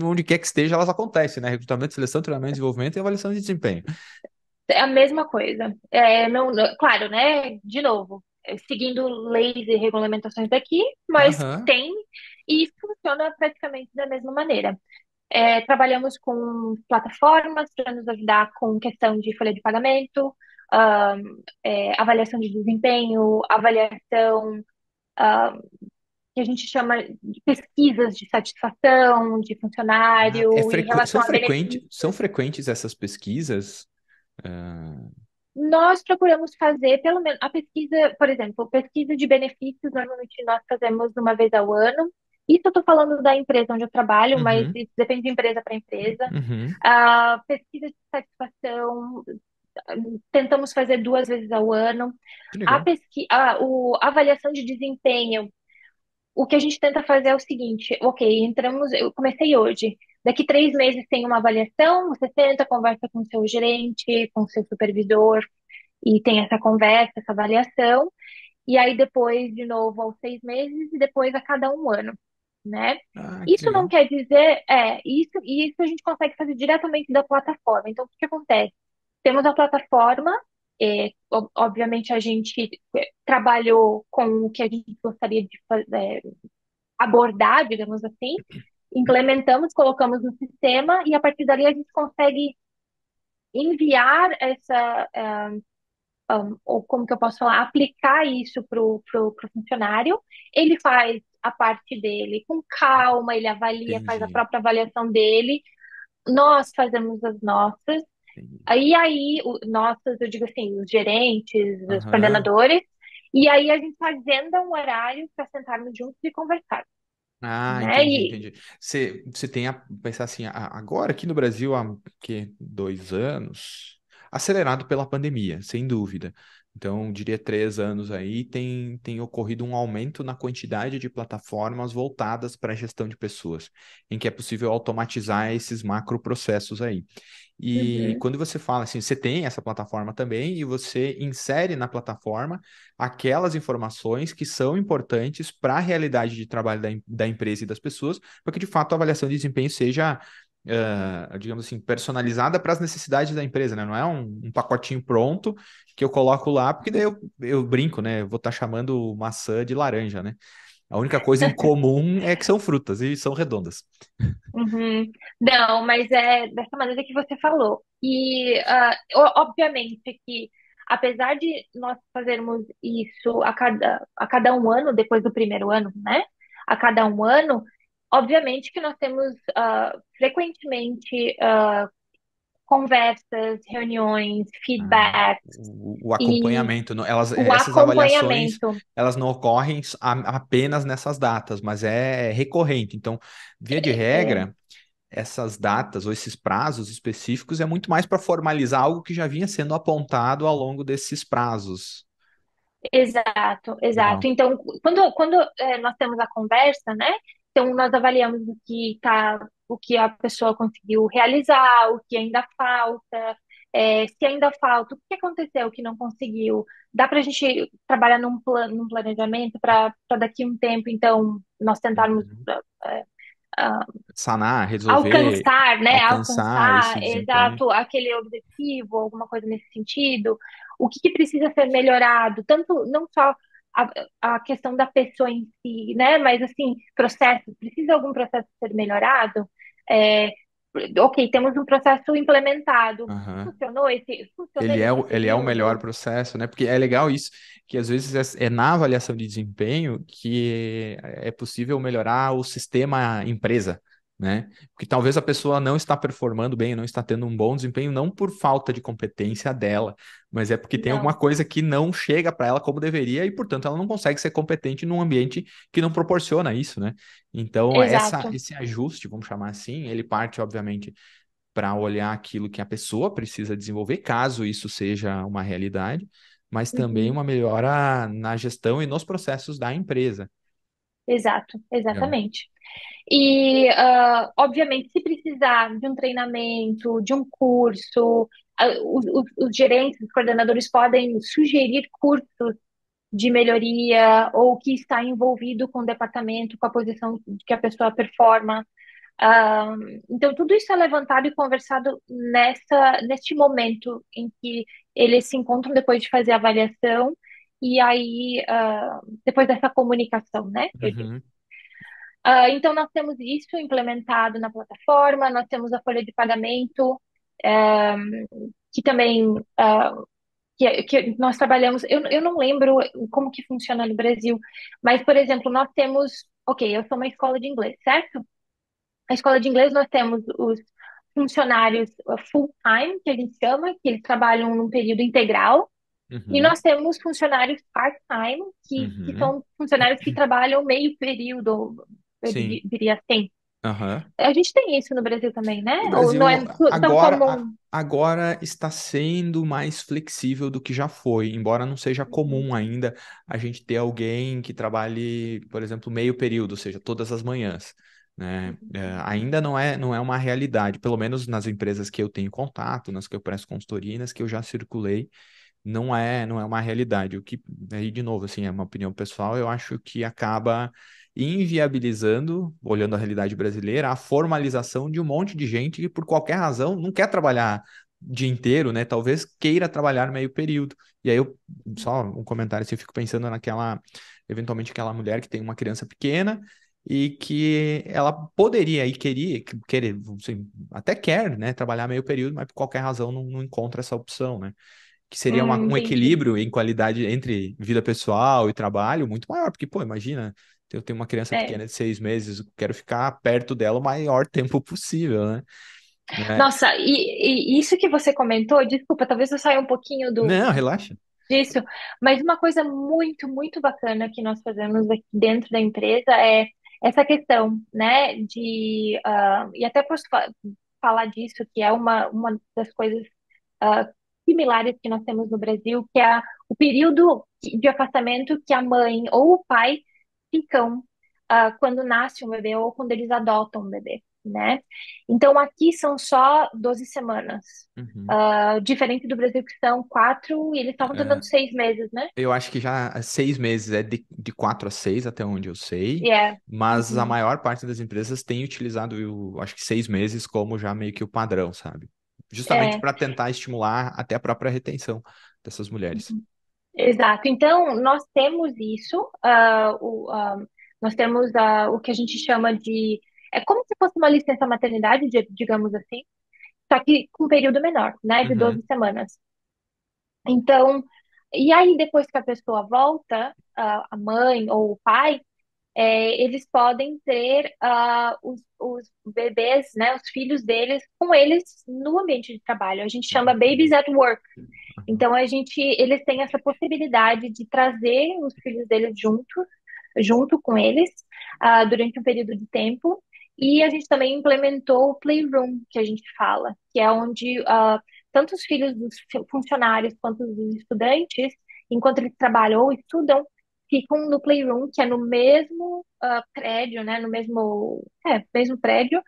A: onde quer que esteja, elas acontecem, né? Recrutamento, seleção, treinamento, desenvolvimento e avaliação de desempenho.
B: é a mesma coisa. Claro, né? De novo. seguindo leis e regulamentações daqui, mas
A: Aham.
B: tem e funciona praticamente da mesma maneira. Trabalhamos com plataformas para nos ajudar com questão de folha de pagamento, ahn, avaliação de desempenho, avaliação que a gente chama de pesquisas de satisfação de funcionário em relação a
A: São
B: benefícios.
A: frequentes essas pesquisas? Ah,
B: Nós procuramos fazer, pelo menos, a pesquisa, por exemplo, pesquisa de benefícios, normalmente nós fazemos uma vez ao ano. Isso eu estou falando da empresa onde eu trabalho, mas
A: uhum,
B: isso depende de empresa para empresa.
A: uhum.
B: A pesquisa de satisfação, tentamos fazer 2 vezes ao ano.
A: Que legal.
B: A avaliação de desempenho, o que a gente tenta fazer é o seguinte, ok, entramos, eu comecei hoje. Daqui 3 meses tem uma avaliação, você senta, conversa com o seu gerente, com o seu supervisor, e tem essa conversa, essa avaliação, e aí depois, de novo, aos 6 meses, e depois a cada um ano, né?
A: Ah, que
B: Isso não
A: legal.
B: quer dizer, isso a gente consegue fazer diretamente da plataforma. Então, o que acontece? Temos a plataforma, obviamente a gente trabalhou com o que a gente gostaria de abordar, digamos assim, implementamos, colocamos no sistema, e a partir dali a gente consegue enviar ou como que eu posso falar, aplicar isso pro funcionário. Ele faz a parte dele com calma, ele avalia, faz a
A: Entendi.
B: própria avaliação dele, nós fazemos as nossas,
A: Entendi.
B: aí nossas, eu digo assim, os gerentes, os
A: Aham.
B: coordenadores, e aí a gente agenda um horário para sentarmos juntos e conversar,
A: Ah,
B: né?
A: entendi, entendi. Você tem a pensar assim, agora aqui no Brasil há 2 anos, acelerado pela pandemia, sem dúvida. Então, diria 3 anos aí, tem ocorrido um aumento na quantidade de plataformas voltadas para a gestão de pessoas, em que é possível automatizar esses macroprocessos aí. E
B: Uhum,
A: quando você fala assim, você tem essa plataforma também e você insere na plataforma aquelas informações que são importantes para a realidade de trabalho da empresa e das pessoas, para que de fato a avaliação de desempenho seja, digamos assim, personalizada para as necessidades da empresa, né? Não é um pacotinho pronto que eu coloco lá, porque daí eu brinco, né? Eu vou estar chamando maçã de laranja, né? A única coisa em comum é que são frutas e são redondas.
B: uhum. Não, mas é dessa maneira que você falou. E, obviamente, que apesar de nós fazermos isso a cada um ano, depois do primeiro ano, né? A cada um ano, obviamente que nós temos frequentemente conversas, reuniões,
A: Ah,
B: feedback
A: o
B: e
A: acompanhamento,
B: o
A: essas avaliações,
B: acompanhamento.
A: elas não ocorrem apenas nessas datas, mas é recorrente. Então, via de
B: É,
A: regra, essas datas ou esses prazos específicos é muito mais para formalizar algo que já vinha sendo apontado ao longo desses prazos.
B: exato, exato.
A: Legal.
B: Então, quando nós temos a conversa, né? Então, nós avaliamos o que a pessoa conseguiu realizar, o que ainda falta, se ainda falta, o que aconteceu que não conseguiu. Dá para a gente trabalhar num planejamento para daqui a um tempo, então, nós tentarmos
A: Uhum.
B: é, ah,
A: Sanar, resolver,
B: alcançar, né?
A: alcançar esse
B: Alcançar,
A: desempenho.
B: exato, aquele objetivo, alguma coisa nesse sentido. O que precisa ser melhorado, tanto não só a, a questão da pessoa em si, né? Mas assim, processo, precisa algum processo ser melhorado? É, ok, temos um processo implementado.
A: Aham.
B: Funcionou, ele
A: Ele é o
B: seguiu
A: melhor
B: no.
A: processo, né? Porque é legal isso, que às vezes é na avaliação de desempenho que é possível melhorar o sistema empresa, né? Porque talvez a pessoa não está performando bem, não está tendo um bom desempenho, não por falta de competência dela, mas é porque tem alguma
B: Não,
A: coisa que não chega para ela como deveria e, portanto, ela não consegue ser competente num ambiente que não proporciona isso, né? Então,
B: exato.
A: esse ajuste, vamos chamar assim, ele parte, obviamente para olhar aquilo que a pessoa precisa desenvolver, caso isso seja uma realidade, mas também
B: Uhum.
A: uma melhora na gestão e nos processos da empresa.
B: Exato,
A: Legal.
B: exatamente. E, obviamente, se precisar de um treinamento, de um curso, os gerentes, os coordenadores podem sugerir cursos de melhoria ou que está envolvido com o departamento, com a posição que a pessoa performa. Ah, então, tudo isso é levantado e conversado neste momento em que eles se encontram depois de fazer a avaliação e aí, depois dessa comunicação, né? Eu digo.
A: Uhum.
B: Então, nós temos isso implementado na plataforma, nós temos a folha de pagamento, eh, que também que nós trabalhamos. Eu não lembro como que funciona no Brasil, mas, por exemplo, nós temos. Ok, eu sou uma escola de inglês, certo? A escola de inglês nós temos os funcionários full-time, que a gente chama, que eles trabalham num período integral, e
A: Uhum.
B: nós temos funcionários part-time, que
A: Uhum.
B: são funcionários que trabalham meio período, eu
A: Sim.
B: diria assim.
A: Aham.
B: A gente tem isso no Brasil também, né?
A: No
B: Ou não
A: Brasil,
B: é tão comum?
A: agora está sendo mais flexível do que já foi, embora não seja
B: Uhum,
A: comum ainda a gente ter alguém que trabalhe, por exemplo, meio período, ou seja, todas as manhãs, né?
B: uhum,
A: Ainda não é uma realidade, pelo menos nas empresas que eu tenho contato, nas que eu presto consultoria, e nas que eu já circulei, não é uma realidade. O que, aí, de novo, assim, é uma opinião pessoal, eu acho que acaba inviabilizando, olhando a realidade brasileira, a formalização de um monte de gente que, por qualquer razão, não quer trabalhar o dia inteiro, né? Talvez queira trabalhar meio período. E aí só um comentário assim, eu fico pensando eventualmente aquela mulher que tem uma criança pequena e que ela poderia e querer, assim, até quer, né, trabalhar meio período, mas por qualquer razão não encontra essa opção, né? Que seria um
B: entendi.
A: equilíbrio em qualidade entre vida pessoal e trabalho muito maior, porque, pô, imagina, eu tenho uma criança
B: É.
A: pequena de 6 meses, eu quero ficar perto dela o maior tempo possível, né? Né?
B: Nossa, e isso que você comentou, desculpa, talvez eu saia um pouquinho
A: Não, relaxa.
B: disso, mas uma coisa muito, muito bacana que nós fazemos aqui dentro da empresa é essa questão, né, e até posso falar disso, que é uma das coisas ah, similares que nós temos no Brasil, que é o período de afastamento que a mãe ou o pai ficam quando nasce um bebê ou quando eles adotam um bebê, né? Então aqui são só 12 semanas.
A: Uhum.
B: Diferente do Brasil, que são 4, e eles estavam
A: É,
B: tentando 6 meses, né?
A: eu acho que já 6 meses é de 4 a 6, até onde eu sei,
B: E é.
A: mas a
B: Uhum.
A: maior parte das empresas tem utilizado, eu acho que 6 meses como já meio que o padrão, sabe? Justamente
B: É,
A: para tentar estimular até a própria retenção dessas mulheres.
B: exato. Então, nós temos isso, nós temos o que a gente chama de. É como se fosse uma licença maternidade, digamos assim, só que com um período menor, né, de
A: Uhum.
B: 12 semanas. Então, e aí depois que a pessoa volta, a mãe ou o pai, eles podem ter os bebês, né, os filhos deles, com eles no ambiente de trabalho. A gente chama babies at work. Então, eles têm essa possibilidade de trazer os filhos deles junto com eles, durante um período de tempo. E a gente também implementou o Playroom, que a gente fala, que é onde tanto os filhos dos funcionários quanto dos estudantes, enquanto eles trabalham ou estudam, ficam no Playroom, que é no mesmo prédio, né, mesmo prédio,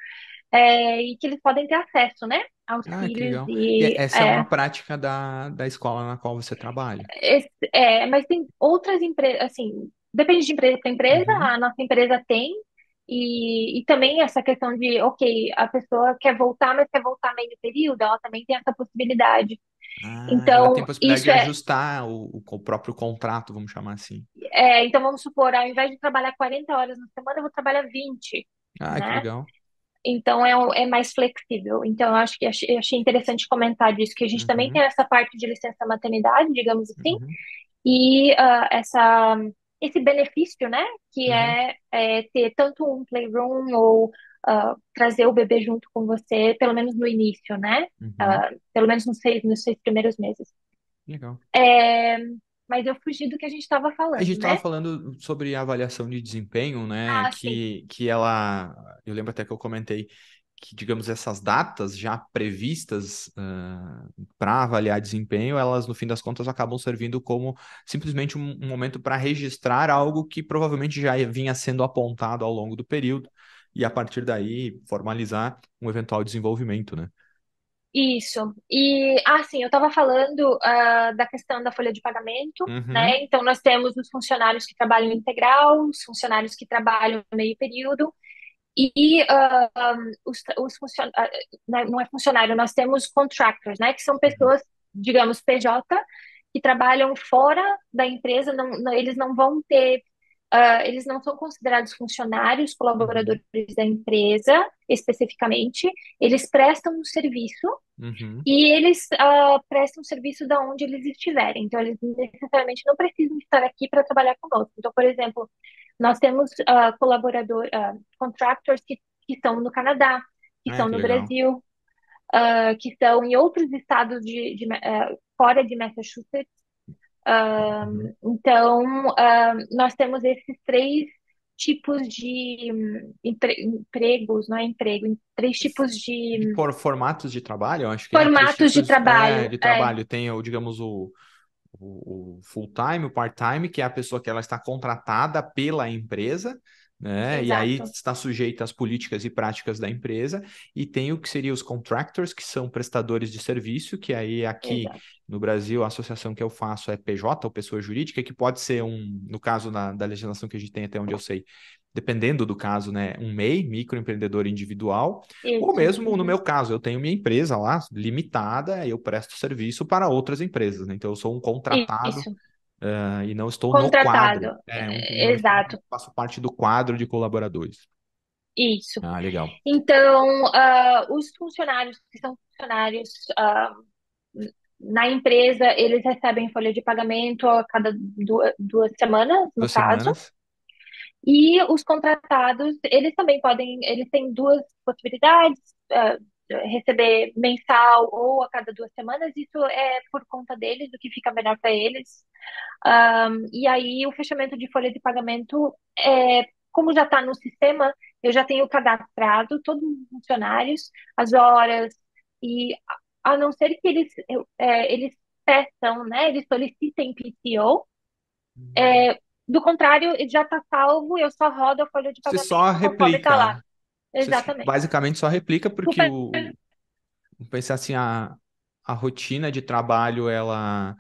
B: e que eles podem ter acesso, né, aos
A: Ah, que
B: filhos
A: legal. E
B: e
A: essa é uma prática da escola na qual você trabalha.
B: mas tem outras empresas, assim, depende de empresa para empresa,
A: Uhum.
B: a nossa empresa tem, e também essa questão de, ok, a pessoa quer voltar, mas quer voltar meio período, ela também tem essa possibilidade.
A: Ah, ela tem
B: Então,
A: possibilidade de ajustar o próprio contrato, vamos chamar assim.
B: então vamos supor, ao invés de trabalhar 40 horas na semana, eu vou trabalhar 20,
A: Ah, que
B: né?
A: legal.
B: Então é mais flexível. Então eu acho que achei interessante comentar disso, que a gente também tem
A: Uhum,
B: essa parte de licença maternidade, digamos assim,
A: uhum,
B: e esse benefício, né, que
A: uhum,
B: é ter tanto um playroom ou trazer o bebê junto com você, pelo menos no início, né,
A: uhum.
B: pelo menos nos seis primeiros meses.
A: Legal.
B: É, mas eu fugi do que a gente estava
A: A gente
B: falando,
A: estava
B: né?
A: falando sobre a avaliação de desempenho, né?
B: Ah, sim.
A: Que ela, eu lembro até que eu comentei que, digamos, essas datas já previstas para avaliar desempenho, elas, no fim das contas, acabam servindo como simplesmente um momento para registrar algo que provavelmente já vinha sendo apontado ao longo do período, e a partir daí formalizar um eventual desenvolvimento, né?
B: Isso. E, assim, eu estava falando da questão da folha de pagamento, né?
A: Uhum,
B: Então, nós temos os funcionários que trabalham integral, os funcionários que trabalham meio período, e os não é funcionário, nós temos contractors, né? Que são pessoas, digamos, PJ, que trabalham fora da empresa, eles não vão ter, eles não são considerados funcionários,
A: Uhum.
B: colaboradores da empresa, especificamente. Eles prestam um serviço
A: Uhum.
B: e eles prestam serviço da onde eles estiverem. Então, eles necessariamente não precisam estar aqui para trabalhar conosco. Então, por exemplo, nós temos contractors que estão no Canadá, que
A: Ah,
B: estão
A: que
B: no
A: legal.
B: Brasil, que estão em outros estados fora de Massachusetts.
A: Uhum.
B: Então, nós temos esses três tipos de empregos, não é emprego, três tipos
A: De
B: de
A: formatos de trabalho, eu acho que é três
B: formatos de
A: tipos
B: trabalho.
A: de trabalho. Tem, o, digamos, o full-time, o part-time, que é a pessoa que ela está contratada pela empresa, né? E aí
B: Exato,
A: está sujeita às políticas e práticas da empresa. E tem o que seria os contractors, que são prestadores de serviço, que aí aqui
B: exato.
A: no Brasil a associação que eu faço é PJ, ou pessoa jurídica, que pode ser no caso da legislação que a gente tem até onde eu sei, dependendo do caso, né, um MEI, microempreendedor individual, ou
B: Isso.
A: mesmo no
B: Uhum.
A: meu caso, eu tenho minha empresa lá, limitada, eu presto serviço para outras empresas, né? Então eu sou um contratado,
B: Isso.
A: e não estou no quadro.
B: Contratado.
A: Não estou,
B: Exato.
A: faço parte do quadro de colaboradores.
B: Isso.
A: Ah, legal.
B: Então, os funcionários que são funcionários na empresa, eles recebem folha de pagamento a cada duas semanas, no
A: Duas
B: caso.
A: semanas.
B: E os contratados, eles também podem, eles têm duas possibilidades, receber mensal ou a cada 2 semanas, isso é por conta deles, o que fica melhor para eles. E aí o fechamento de folha de pagamento, como já está no sistema, eu já tenho cadastrado todos os funcionários, as horas, e a não ser que eles peçam, né, eles solicitem PTO,
A: Hum.
B: do contrário, ele já está salvo, eu só rodo a folha de
A: Você só
B: pagamento conforme está lá.
A: replica. Você
B: Exatamente.
A: basicamente só replica porque
B: Super.
A: vamos pensar assim, a rotina de trabalho, ela,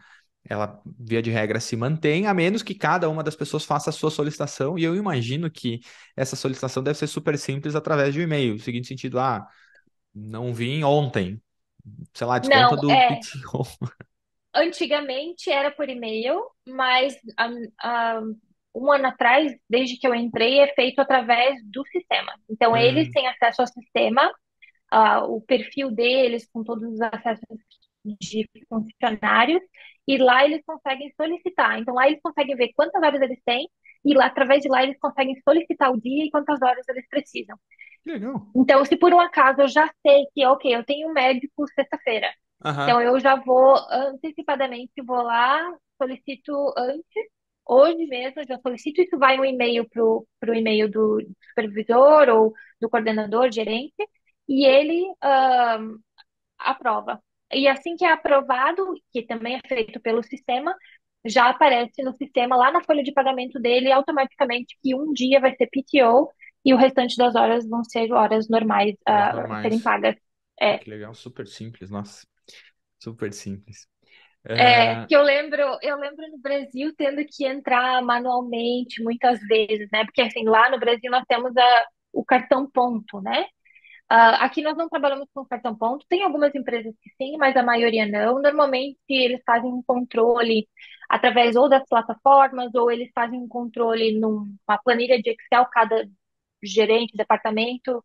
A: via de regra, se mantém, a menos que cada uma das pessoas faça a sua solicitação, e eu imagino que essa solicitação deve ser super simples através de um e-mail. No seguinte sentido, não vim ontem, sei lá, desconta
B: Não,
A: do PTO.
B: antigamente era por e-mail, mas um ano atrás, desde que eu entrei, é feito através do sistema. Então, eles têm acesso ao sistema, o perfil deles, com todos os acessos de funcionários, e lá eles conseguem solicitar. Então, lá eles conseguem ver quantas horas eles têm, e lá, através de lá, eles conseguem solicitar o dia e quantas horas eles precisam.
A: Que legal.
B: Então, se por um acaso eu já sei que, ok, eu tenho um médico sexta-feira,
A: Aham.
B: então eu já vou antecipadamente, vou lá, solicito antes, hoje mesmo, já solicito, isso vai um e-mail pro e-mail do supervisor ou do coordenador, gerente, e ele aprova. E assim que é aprovado, que também é feito pelo sistema, já aparece no sistema, lá na folha de pagamento dele, automaticamente que um dia vai ser PTO e o restante das horas vão ser horas normais
A: Horas
B: a serem
A: normais.
B: pagas. É,
A: Que legal, super simples, nossa, super simples. É,
B: que eu lembro no Brasil tendo que entrar manualmente muitas vezes, né? Porque assim, lá no Brasil nós temos o cartão ponto, né? Aqui nós não trabalhamos com cartão ponto. Tem algumas empresas que sim, mas a maioria não. Normalmente eles fazem um controle através ou das plataformas, ou eles fazem um controle numa planilha de Excel, cada gerente, departamento,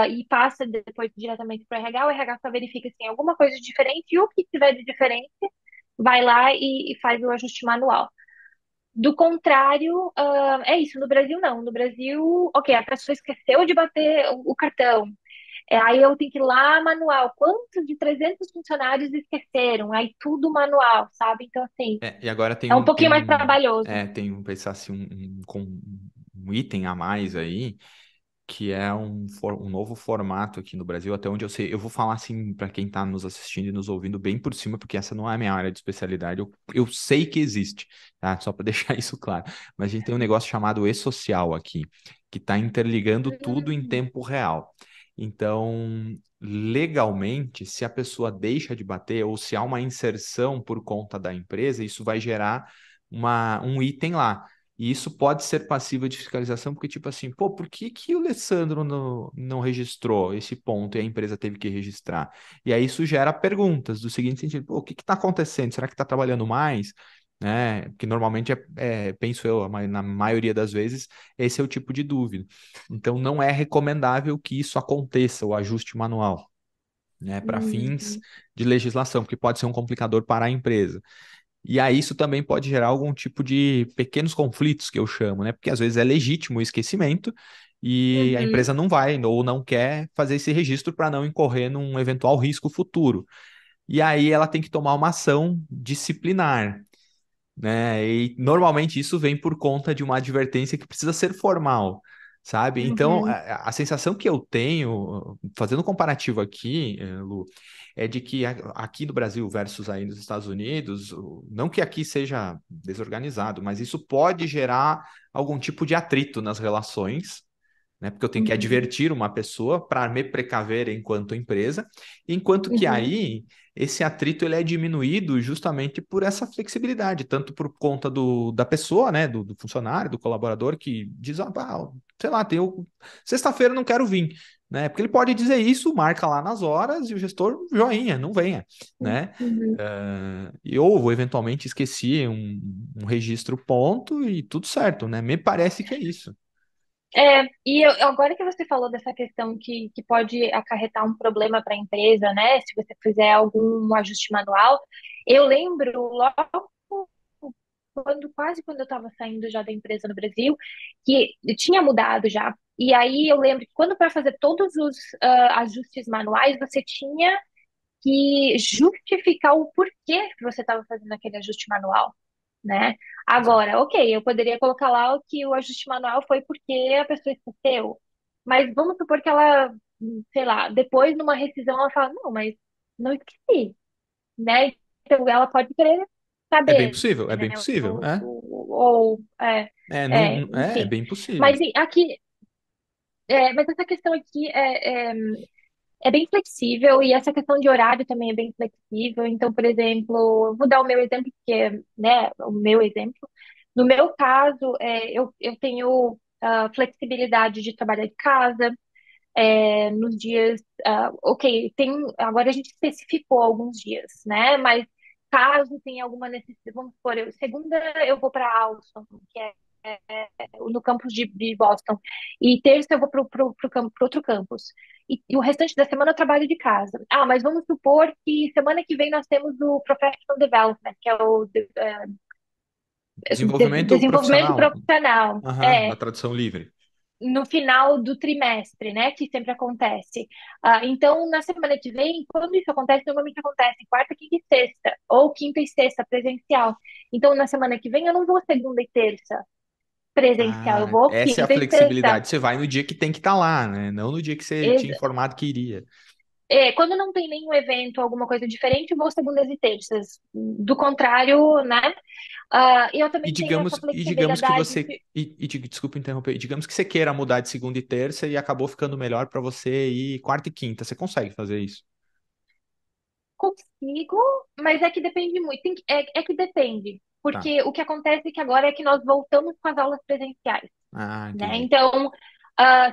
B: e passa depois diretamente para o RH. O RH só verifica se tem alguma coisa diferente, e o que tiver de diferente, vai lá e faz o ajuste manual. Do contrário, é isso. No Brasil, não. No Brasil, ok, a pessoa esqueceu de bater o cartão. Aí eu tenho que ir lá manual. Quantos de 300 funcionários esqueceram? Aí tudo manual, sabe? Então, assim,
A: e agora tem
B: é um
A: um, tem
B: pouquinho mais
A: um,
B: trabalhoso.
A: vamos pensar assim, um item a mais aí, que é um novo formato aqui no Brasil, até onde eu sei. Eu vou falar assim para quem está nos assistindo e nos ouvindo bem por cima, porque essa não é a minha área de especialidade. Eu sei que existe, tá? Só para deixar isso claro. Mas a gente tem um negócio chamado e-social aqui, que está interligando tudo em
B: Hum,
A: tempo real. Então, legalmente, se a pessoa deixa de bater ou se há uma inserção por conta da empresa, isso vai gerar um item lá. E isso pode ser passível de fiscalização, porque, tipo assim, pô, por que que o Alessandro não registrou esse ponto e a empresa teve que registrar? E aí isso gera perguntas do seguinte sentido, pô, o que está acontecendo? Será que está trabalhando mais? Né? Que normalmente penso eu, na maioria das vezes, esse é o tipo de dúvida. Então, não é recomendável que isso aconteça, o ajuste manual, né, para fins
B: Uhum,
A: de legislação, porque pode ser um complicador para a empresa. E aí isso também pode gerar algum tipo de pequenos conflitos, que eu chamo, né? Porque às vezes é legítimo o esquecimento e a
B: uhum,
A: empresa não vai ou não quer fazer esse registro para não incorrer num eventual risco futuro. E aí ela tem que tomar uma ação disciplinar, né? E normalmente isso vem por conta de uma advertência que precisa ser formal, sabe? Então,
B: uhum,
A: a sensação que eu tenho, fazendo um comparativo aqui, Lu, é de que aqui no Brasil versus aí nos Estados Unidos, não que aqui seja desorganizado, mas isso pode gerar algum tipo de atrito nas relações, né? Porque eu tenho que
B: uhum,
A: advertir uma pessoa para me precaver enquanto empresa, enquanto que
B: uhum,
A: aí esse atrito ele é diminuído justamente por essa flexibilidade, tanto por conta da pessoa, né? Do funcionário, do colaborador que diz, sei lá, sexta-feira eu não quero vir. Né? Porque ele pode dizer isso, marca lá nas horas e o gestor joinha, não venha, né?
B: uhum.
A: Ou eventualmente esqueci um registro ponto e tudo certo, né? Me parece que é isso.
B: Agora que você falou dessa questão que pode acarretar um problema para a empresa, né? Se você fizer algum ajuste manual, eu lembro logo quase quando eu estava saindo já da empresa no Brasil, que tinha mudado já. E aí eu lembro que quando para fazer todos os ajustes manuais, você tinha que justificar o porquê que você estava fazendo aquele ajuste manual, né? Agora, ok, eu poderia colocar lá que o ajuste manual foi porque a pessoa esqueceu, mas vamos supor que ela, sei lá, depois numa rescisão ela fala, não, mas não esqueci, né? Então ela pode querer saber,
A: É bem
B: né?
A: possível, é. É
B: Enfim.
A: bem possível.
B: Mas aqui, mas essa questão aqui é bem flexível e essa questão de horário também é bem flexível. Então, por exemplo, eu vou dar o meu exemplo, porque, né, o meu exemplo. No meu caso, eu tenho flexibilidade de trabalhar de casa, nos dias, ok, agora a gente especificou alguns dias, né? Mas caso tenha alguma necessidade, vamos supor, segunda eu vou para Alstom, que é no campus de Boston. E terça eu vou pro outro campus. E o restante da semana eu trabalho de casa. Ah, mas vamos supor que semana que vem nós temos o Professional Development, que é o
A: Desenvolvimento
B: desenvolvimento
A: profissional.
B: profissional.
A: Aham, na tradução livre.
B: No final do trimestre, né? Que sempre acontece. Então, na semana que vem, quando isso acontece, normalmente acontece quarta, quinta e sexta, ou quinta e sexta presencial. Então, na semana que vem, eu não vou segunda e terça presencial, eu
A: Ah,
B: vou
A: essa é a
B: quinta e sexta.
A: flexibilidade. Você vai no dia que tem que estar lá, né? Não no dia que você tinha informado que iria.
B: Quando não tem nenhum evento, alguma coisa diferente, eu vou segundas e terças. Do contrário, né? Eu também tenho essa
A: E digamos que
B: flexibilidade.
A: você. Desculpa interromper. Digamos que você queira mudar de segunda e terça e acabou ficando melhor para você ir quarta e quinta. Você consegue fazer isso?
B: Consigo, mas é que depende muito. É que depende.
A: Tá.
B: Porque o que acontece é que agora é que nós voltamos com as aulas presenciais,
A: Ah,
B: né?
A: entendi.
B: Então,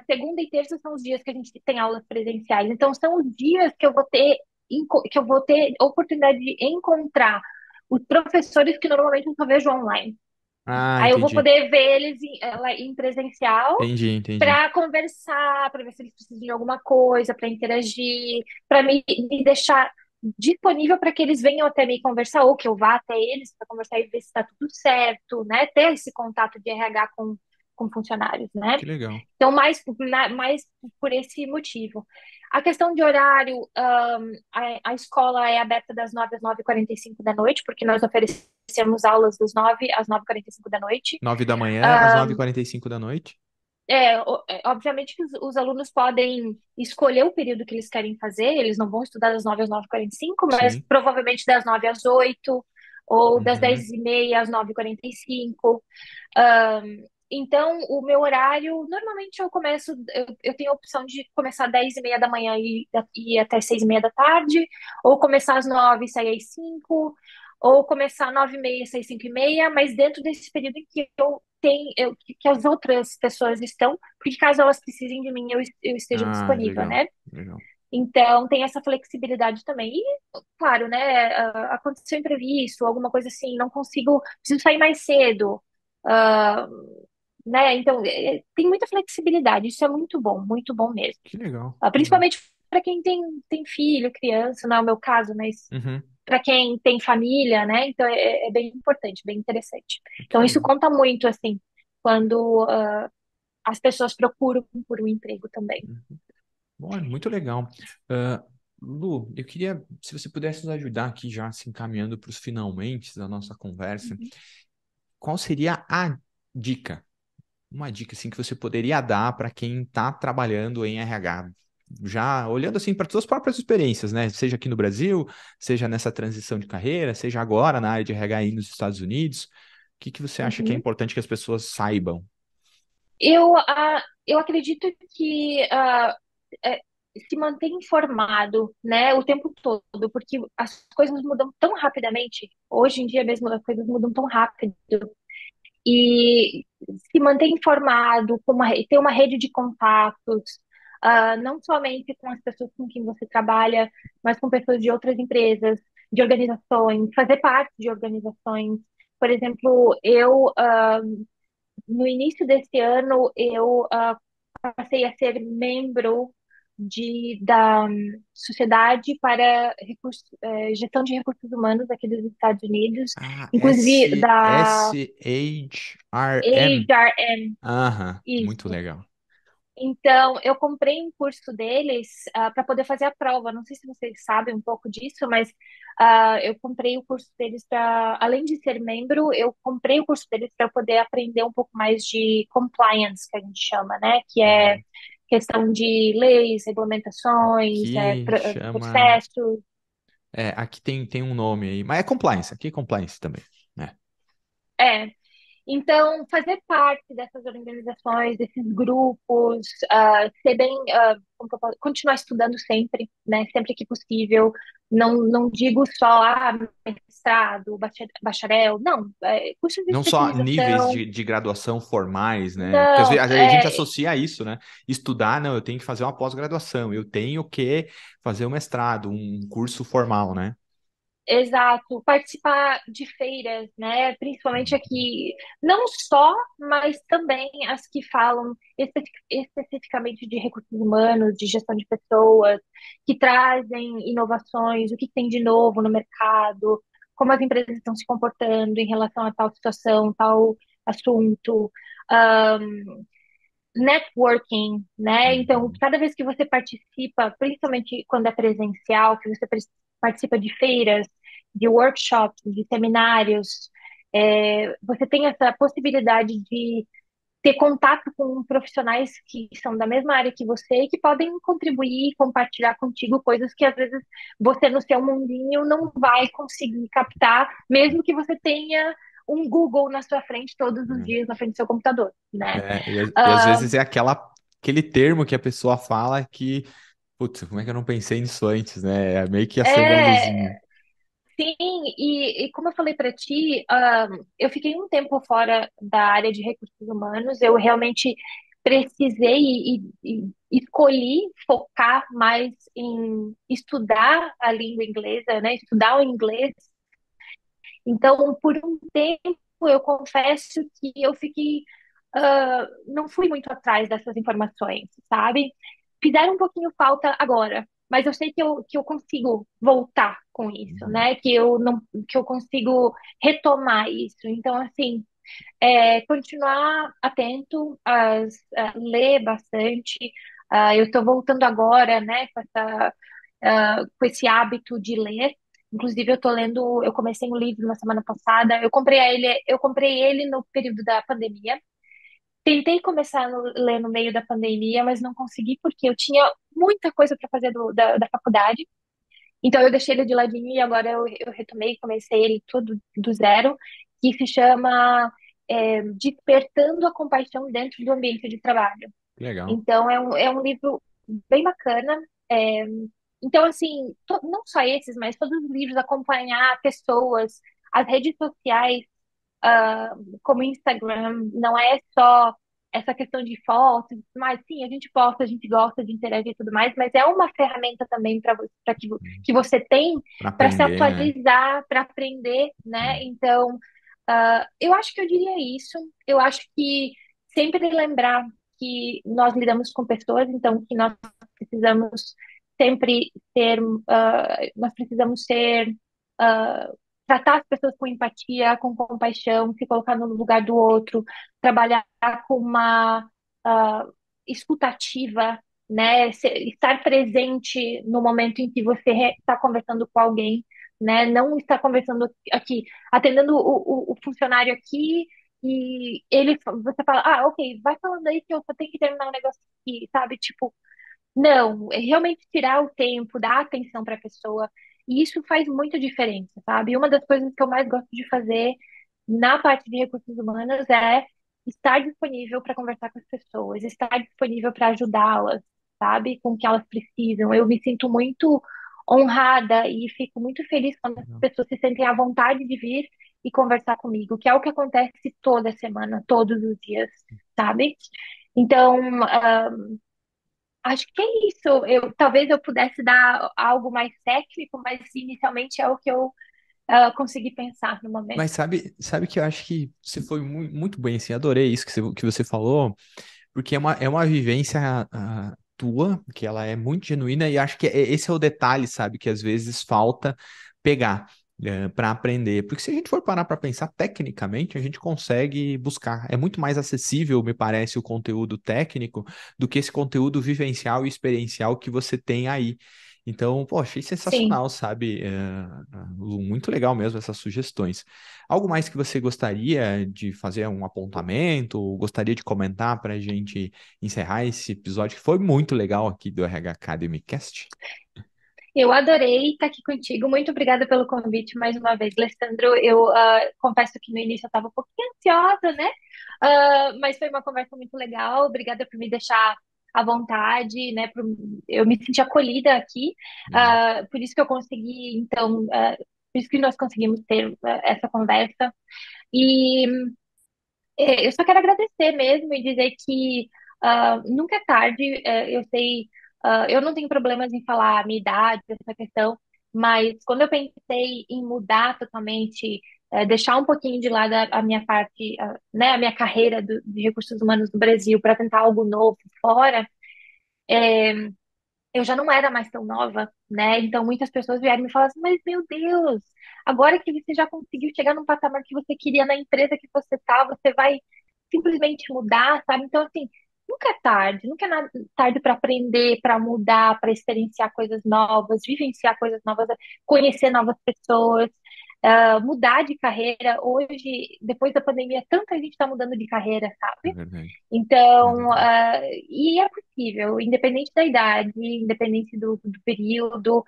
B: segunda e terça são os dias que a gente tem aulas presenciais. Então, são os dias que que eu vou ter oportunidade de encontrar os professores que normalmente eu só vejo online.
A: Ah,
B: Aí eu vou
A: entendi.
B: poder ver eles lá em presencial
A: Entendi.
B: para conversar, para ver se eles precisam de alguma coisa, para interagir, para me deixar disponível para que eles venham até mim conversar, ou que eu vá até eles para conversar e ver se está tudo certo, né? Ter esse contato de RH com funcionários, né?
A: Que legal.
B: Então, mais por esse motivo. A questão de horário, a escola é aberta das 9 às 9h45 da noite, porque nós oferecemos aulas das 9 às 9h45 da noite.
A: 9 da manhã às 9h45 da noite?
B: Obviamente que os alunos podem escolher o período que eles querem fazer, eles não vão estudar das 9 às 9h45, mas
A: Sim.
B: provavelmente das 9 às 8, ou das
A: Uhum.
B: 10h30 às 9h45. Então, o meu horário, normalmente eu tenho a opção de começar às 10h30 da manhã e ir até 6h30 da tarde, ou começar às 9 e sair às 5, ou começar às 9h30 e sair às 5h30, mas dentro desse período em que eu que as outras pessoas estão, porque caso elas precisem de mim, eu esteja
A: Ah,
B: disponível,
A: legal,
B: né?
A: legal.
B: Então, tem essa flexibilidade também. E, claro, né, aconteceu imprevisto, alguma coisa assim, não consigo, preciso sair mais cedo, ah, né? Então, tem muita flexibilidade, isso é muito bom mesmo.
A: Que legal, legal.
B: Principalmente para quem tem filho, criança, não é o meu caso, mas
A: Uhum,
B: para quem tem família, né? Então, é bem importante, bem interessante.
A: que
B: Então, isso
A: legal.
B: conta muito, assim, quando as pessoas procuram por um emprego também.
A: Olha, muito legal. Ah, Lu, eu queria, se você pudesse nos ajudar aqui já se encaminhando para os finalmente da nossa conversa, qual seria a dica? Uma dica assim que você poderia dar para quem está trabalhando em RH, já olhando assim para suas próprias experiências, né? Seja aqui no Brasil, seja nessa transição de carreira, seja agora na área de RH aí nos Estados Unidos. O que que você acha que é
B: Uhum.
A: importante que as pessoas saibam?
B: Eu acredito que é, se manter informado, né, o tempo todo, porque as coisas mudam tão rapidamente. Hoje em dia mesmo as coisas mudam tão rápido. E se manter informado, ter uma rede de contatos, não somente com as pessoas com quem você trabalha, mas com pessoas de outras empresas, de organizações, fazer parte de organizações. Por exemplo, no início desse ano, eu passei a ser membro da Sociedade para Gestão de Recursos Humanos aqui dos Estados Unidos,
A: Ah,
B: inclusive da
A: SHRM.
B: HRM.
A: Aham, muito
B: Isso.
A: legal.
B: Então, eu comprei um curso deles para poder fazer a prova. Não sei se vocês sabem um pouco disso, mas eu comprei o curso deles para, além de ser membro, eu comprei o curso deles para poder aprender um pouco mais de compliance, que a gente chama, né? Que é
A: Uhum.
B: questão de leis, regulamentações,
A: Aqui chama.
B: processos.
A: Aqui tem um nome aí, mas é compliance, aqui é compliance também, né?
B: É, então, fazer parte dessas organizações, desses grupos, ser bem, como que eu continuar estudando sempre, né? Sempre que possível. Não digo só, mestrado, bacharel, não. Curso de
A: Não só níveis
B: especialização,
A: de graduação formais, né? Porque às
B: não.
A: vezes a gente associa isso, né? Estudar, não, eu tenho que fazer uma pós-graduação, eu tenho que fazer um mestrado, um curso formal, né?
B: Exato, participar de feiras, né? Principalmente aqui, não só, mas também as que falam especificamente de recursos humanos, de gestão de pessoas, que trazem inovações, o que tem de novo no mercado, como as empresas estão se comportando em relação a tal situação, tal assunto. Um, Networking, né? Então,
A: Uhum.
B: cada vez que você participa, principalmente quando é presencial, que você participa de feiras, de workshops, de seminários, você tem essa possibilidade de ter contato com profissionais que são da mesma área que você e que podem contribuir e compartilhar contigo coisas que às vezes você no seu mundinho não vai conseguir captar, mesmo que você tenha um Google na sua frente todos os dias na frente do seu computador, né?
A: E às vezes é aquele termo que a pessoa fala que, putz, como é que eu não pensei nisso antes, né? É meio que acender a luzinha.
B: É, sim, e como eu falei para ti, eu fiquei um tempo fora da área de recursos humanos. Eu realmente precisei e escolhi focar mais em estudar a língua inglesa, né? Estudar o inglês. Então, por um tempo, eu confesso que eu fiquei, não fui muito atrás dessas informações, sabe? Fizeram um pouquinho falta agora, mas eu sei que eu consigo voltar com isso,
A: Uhum.
B: né? Que eu não, que eu consigo retomar isso. Então, assim, continuar atento, ler bastante. Eu estou voltando agora, né, com esse hábito de ler. Inclusive, eu comecei um livro na semana passada. Eu comprei ele no período da pandemia. Tentei começar a ler no meio da pandemia, mas não consegui porque eu tinha muita coisa para fazer da faculdade. Então, eu deixei ele de ladinho e agora eu retomei, comecei ele tudo do zero, que se chama Despertando a Compaixão Dentro do Ambiente de Trabalho.
A: Legal.
B: Então, é um livro bem bacana. É, então, assim, não só esses, mas todos os livros, acompanhar pessoas, as redes sociais. como Instagram, não é só essa questão de fotos, mas sim, a gente posta, a gente gosta de interagir e tudo mais, mas é uma ferramenta também para que você tem
A: Para
B: para se
A: aprender, né?
B: atualizar, para aprender, né?
A: Hum.
B: Então, eu acho que eu diria isso. Eu acho que sempre lembrar que nós lidamos com pessoas, então que nós precisamos sempre ser, nós precisamos ser uh, tratar as pessoas com empatia, com compaixão, se colocar no lugar do outro, trabalhar com uma escutativa, né? Estar presente no momento em que você está conversando com alguém, né? Não estar conversando aqui, atendendo o funcionário aqui e você fala, ok, vai falando aí que eu só tenho que terminar um negócio aqui, sabe? Tipo, não, é realmente tirar o tempo, dar atenção para a pessoa. E isso faz muita diferença, sabe? E uma das coisas que eu mais gosto de fazer na parte de recursos humanos é estar disponível para conversar com as pessoas, estar disponível para ajudá-las, sabe? Com o que elas precisam. Eu me sinto muito honrada e fico muito feliz quando as
A: Legal.
B: pessoas se sentem à vontade de vir e conversar comigo, que é o que acontece toda semana, todos os dias, sabe? Então, acho que é isso. Talvez eu pudesse dar algo mais técnico, mas inicialmente é o que eu consegui pensar no momento.
A: Mas sabe que eu acho que você foi muito bem, assim, adorei isso que você falou, porque é uma vivência tua, que ela é muito genuína, e acho que esse é o detalhe, sabe, que às vezes falta pegar. Para aprender, porque se a gente for parar para pensar tecnicamente, a gente consegue buscar. É muito mais acessível, me parece, o conteúdo técnico do que esse conteúdo vivencial e experiencial que você tem aí. Então, pô, achei
B: Sim.
A: sensacional, sabe? Lu, muito legal mesmo essas sugestões. Algo mais que você gostaria de fazer um apontamento, ou gostaria de comentar para a gente encerrar esse episódio que foi muito legal aqui do RH Academy Cast?
B: Eu adorei estar aqui contigo. Muito obrigada pelo convite mais uma vez, Alessandro. Eu confesso que no início eu estava um pouquinho ansiosa, né? Mas foi uma conversa muito legal. Obrigada por me deixar à vontade, né? Eu me senti acolhida aqui.
A: Legal.
B: Por isso que eu consegui, então, por isso que nós conseguimos ter essa conversa. E eu só quero agradecer mesmo e dizer que nunca é tarde. Eu sei, eu não tenho problemas em falar a minha idade, essa questão, mas quando eu pensei em mudar totalmente, deixar um pouquinho de lado a minha parte, né, a minha carreira de recursos humanos no Brasil para tentar algo novo fora, eu já não era mais tão nova, né? Então muitas pessoas vieram me falar assim, mas meu Deus, agora que você já conseguiu chegar num patamar que você queria na empresa que você tá, você vai simplesmente mudar, sabe? Então, assim, nunca é tarde, nunca é tarde para aprender, para mudar, para experienciar coisas novas, vivenciar coisas novas, conhecer novas pessoas, mudar de carreira. Hoje, depois da pandemia, tanta gente está mudando de carreira,
A: É
B: sabe?
A: verdade. É
B: Então,
A: verdade.
B: e é possível, independente da idade, independente do período,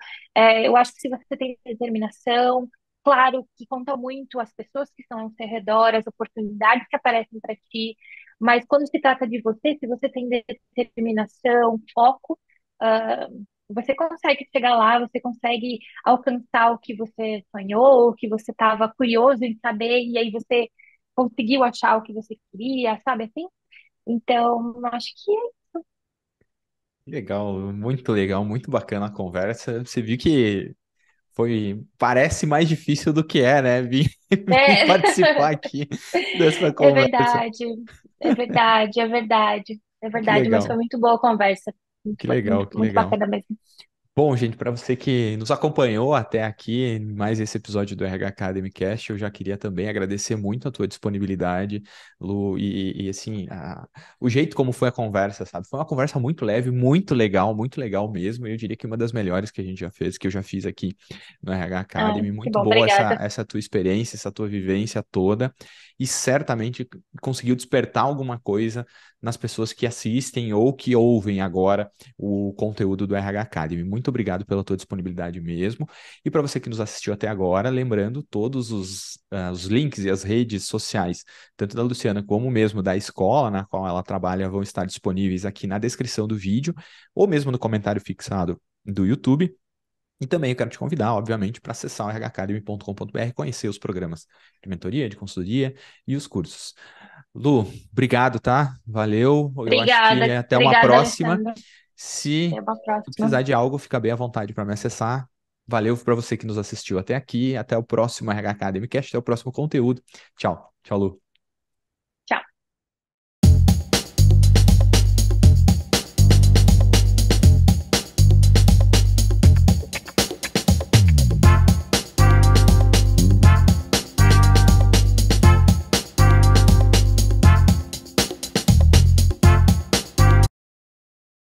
B: eu acho que se você tem determinação, claro que conta muito as pessoas que estão ao seu redor, as oportunidades que aparecem para ti, mas quando se trata de você, se você tem determinação, foco, ah, você consegue chegar lá, você consegue alcançar o que você sonhou, o que você estava curioso em saber, e aí você conseguiu achar o que você queria, sabe assim? Então, acho que
A: Legal, muito bacana a conversa. Você viu que parece mais difícil do que é, né? Vim, vim
B: é,
A: participar aqui dessa
B: é
A: conversa.
B: verdade, é verdade, é verdade, é
A: Que
B: verdade, mas foi
A: legal,
B: muito boa a conversa,
A: que
B: muito,
A: legal, que
B: muito
A: legal.
B: bacana mesmo.
A: Bom, gente, para você que nos acompanhou até aqui, em mais esse episódio do RH Academy Cast, eu já queria também agradecer muito a tua disponibilidade, Lu, e assim, o jeito como foi a conversa, sabe? Foi uma conversa muito leve, muito legal mesmo. Eu diria que uma das melhores que a gente já fez, que eu já fiz aqui no RH
B: Ah,
A: Academy.
B: que
A: Muito
B: bom,
A: boa essa,
B: obrigada.
A: essa tua experiência, essa tua vivência toda, e certamente conseguiu despertar alguma coisa nas pessoas que assistem ou que ouvem agora o conteúdo do RH Academy. Muito obrigado pela tua disponibilidade mesmo. E para você que nos assistiu até agora, lembrando, todos os links e as redes sociais, tanto da Luciana como mesmo da escola na qual ela trabalha, vão estar disponíveis aqui na descrição do vídeo, ou mesmo no comentário fixado do YouTube. E também eu quero te convidar, obviamente, para acessar o rhacademy.com.br, conhecer os programas de mentoria, de consultoria e os cursos. Lu, obrigado, tá? Valeu. Eu acho que
B: Obrigada,
A: até uma
B: obrigada,
A: próxima.
B: Alessandra.
A: Se
B: Até uma
A: tu
B: próxima.
A: precisar de algo, fica bem à vontade para me acessar. Valeu para você que nos assistiu até aqui. Até o próximo RH Academy Cast, até o próximo conteúdo. Tchau. Tchau, Lu.